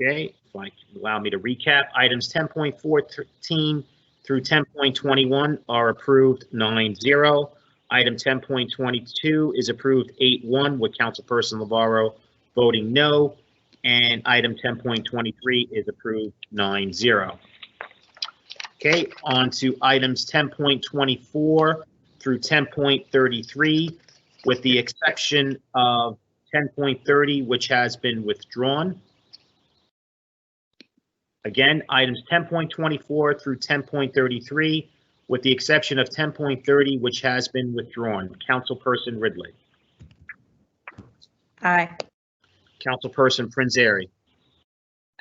S1: Okay, if I can allow me to recap, items 10.14 through 10.21 are approved 9-0. Item 10.22 is approved 8-1 with Councilperson Lavarro voting no. And item 10.23 is approved 9-0. Okay, on to items 10.24 through 10.33, with the exception of 10.30, which has been withdrawn. Again, items 10.24 through 10.33, with the exception of 10.30, which has been withdrawn. Councilperson Ridley.
S12: Aye.
S1: Councilperson Prinzary.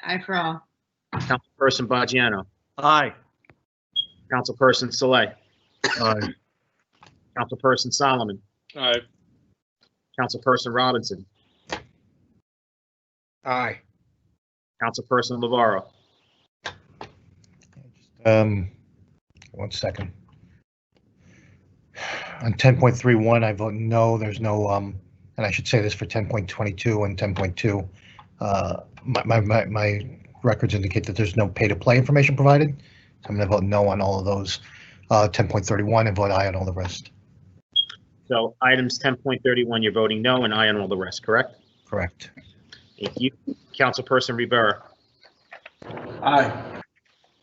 S12: Aye for all.
S1: Councilperson Baggiano.
S5: Aye.
S1: Councilperson Saleh.
S5: Aye.
S1: Councilperson Solomon.
S6: Aye.
S1: Councilperson Robinson.
S9: Aye.
S1: Councilperson Lavarro.
S4: 1 second. On 10.31, I vote no. There's no, and I should say this for 10.22 and 10.2. My records indicate that there's no pay-to-play information provided. So I'm going to vote no on all of those. 10.31 and vote aye on all the rest.
S1: So items 10.31, you're voting no, and aye on all the rest, correct?
S4: Correct.
S1: Thank you. Councilperson Rivera.
S10: Aye.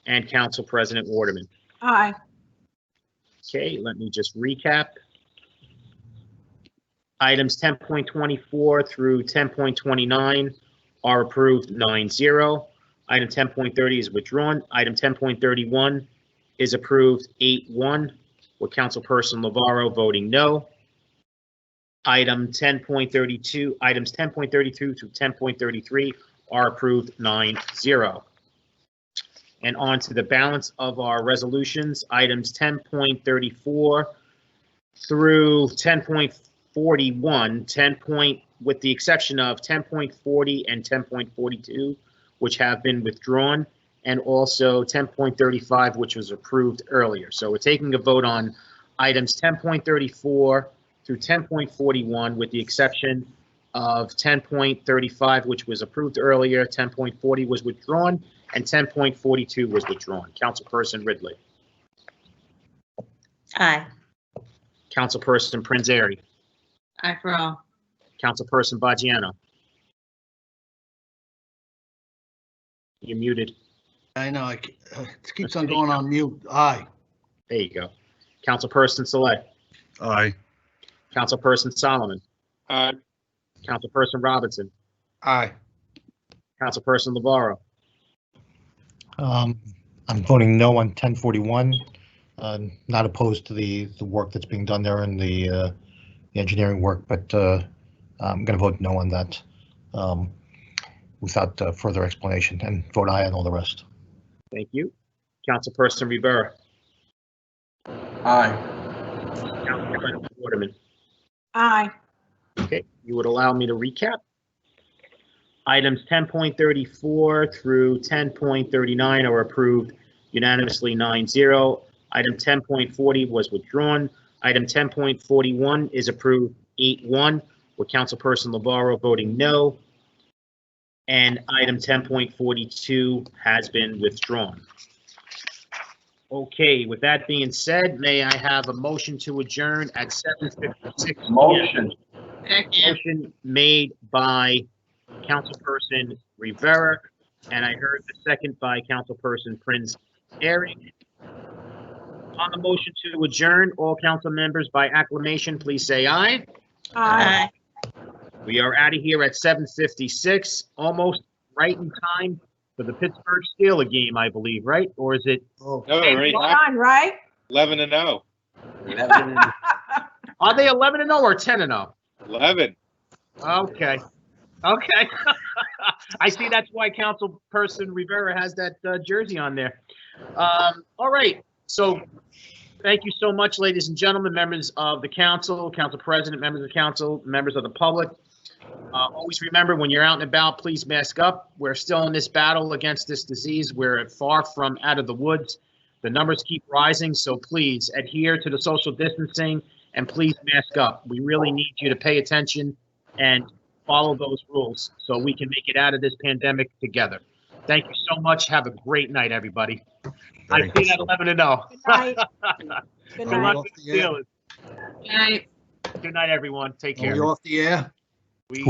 S1: And Council President Waterman.
S11: Aye.
S1: Okay, let me just recap. Items 10.24 through 10.29 are approved 9-0. Item 10.30 is withdrawn. Item 10.31 is approved 8-1, with Councilperson Lavarro voting no. Item 10.32, items 10.32 through 10.33 are approved 9-0. And on to the balance of our resolutions, items 10.34 through 10.41, with the exception of 10.40 and 10.42, which have been withdrawn, and also 10.35, which was approved earlier. So we're taking a vote on items 10.34 through 10.41, with the exception of 10.35, which was approved earlier, 10.40 was withdrawn, and 10.42 was withdrawn. Councilperson Ridley.
S12: Aye.
S1: Councilperson Prinzary.
S12: Aye for all.
S1: Councilperson Baggiano. You're muted.
S5: I know, it keeps on going on mute. Aye.
S1: There you go. Councilperson Saleh.
S5: Aye.
S1: Councilperson Solomon.
S6: Aye.
S1: Councilperson Robinson.
S9: Aye.
S1: Councilperson Lavarro.
S4: I'm voting no on 1041. Not opposed to the work that's being done there and the engineering work, but I'm going to vote no on that without further explanation, and vote aye on all the rest.
S1: Thank you. Councilperson Rivera.
S10: Aye.
S1: Council President Waterman.
S11: Aye.
S1: Okay, you would allow me to recap? Items 10.34 through 10.39 are approved unanimously 9-0. Item 10.40 was withdrawn. Item 10.41 is approved 8-1, with Councilperson Navarro voting no. And item 10.42 has been withdrawn. Okay, with that being said, may I have a motion to adjourn at 7:56?
S10: Motion.
S1: Motion made by Councilperson Rivera, and I heard the second by Councilperson Prince Eric. On the motion to adjourn, all council members by acclamation, please say aye.
S11: Aye.
S1: We are out of here at 7:56, almost right in time for the Pittsburgh Steelers game, I believe, right? Or is it?
S6: No, right
S11: Hold
S6: now,
S11: on, right?
S6: 11-0.
S1: Are they 11-0 or 10-0?
S6: 11.
S1: Okay. Okay. I see that's why Councilperson Rivera has that jersey on there. All right. So thank you so much, ladies and gentlemen, members of the council, council president, members of the council, members of the public. Always remember, when you're out and about, please mask up. We're still in this battle against this disease. We're far from out of the woods. The numbers keep rising, so please adhere to the social distancing and please mask up. We really need you to pay attention and follow those rules so we can make it out of this pandemic together. Thank you so much. Have a great night, everybody. I see that 11-0.
S11: Good night. Good
S1: Good
S11: night.
S1: luck with the Steelers.
S12: Good night.
S1: Good night, everyone. Take
S5: Are
S1: care.
S5: we off the air?
S1: We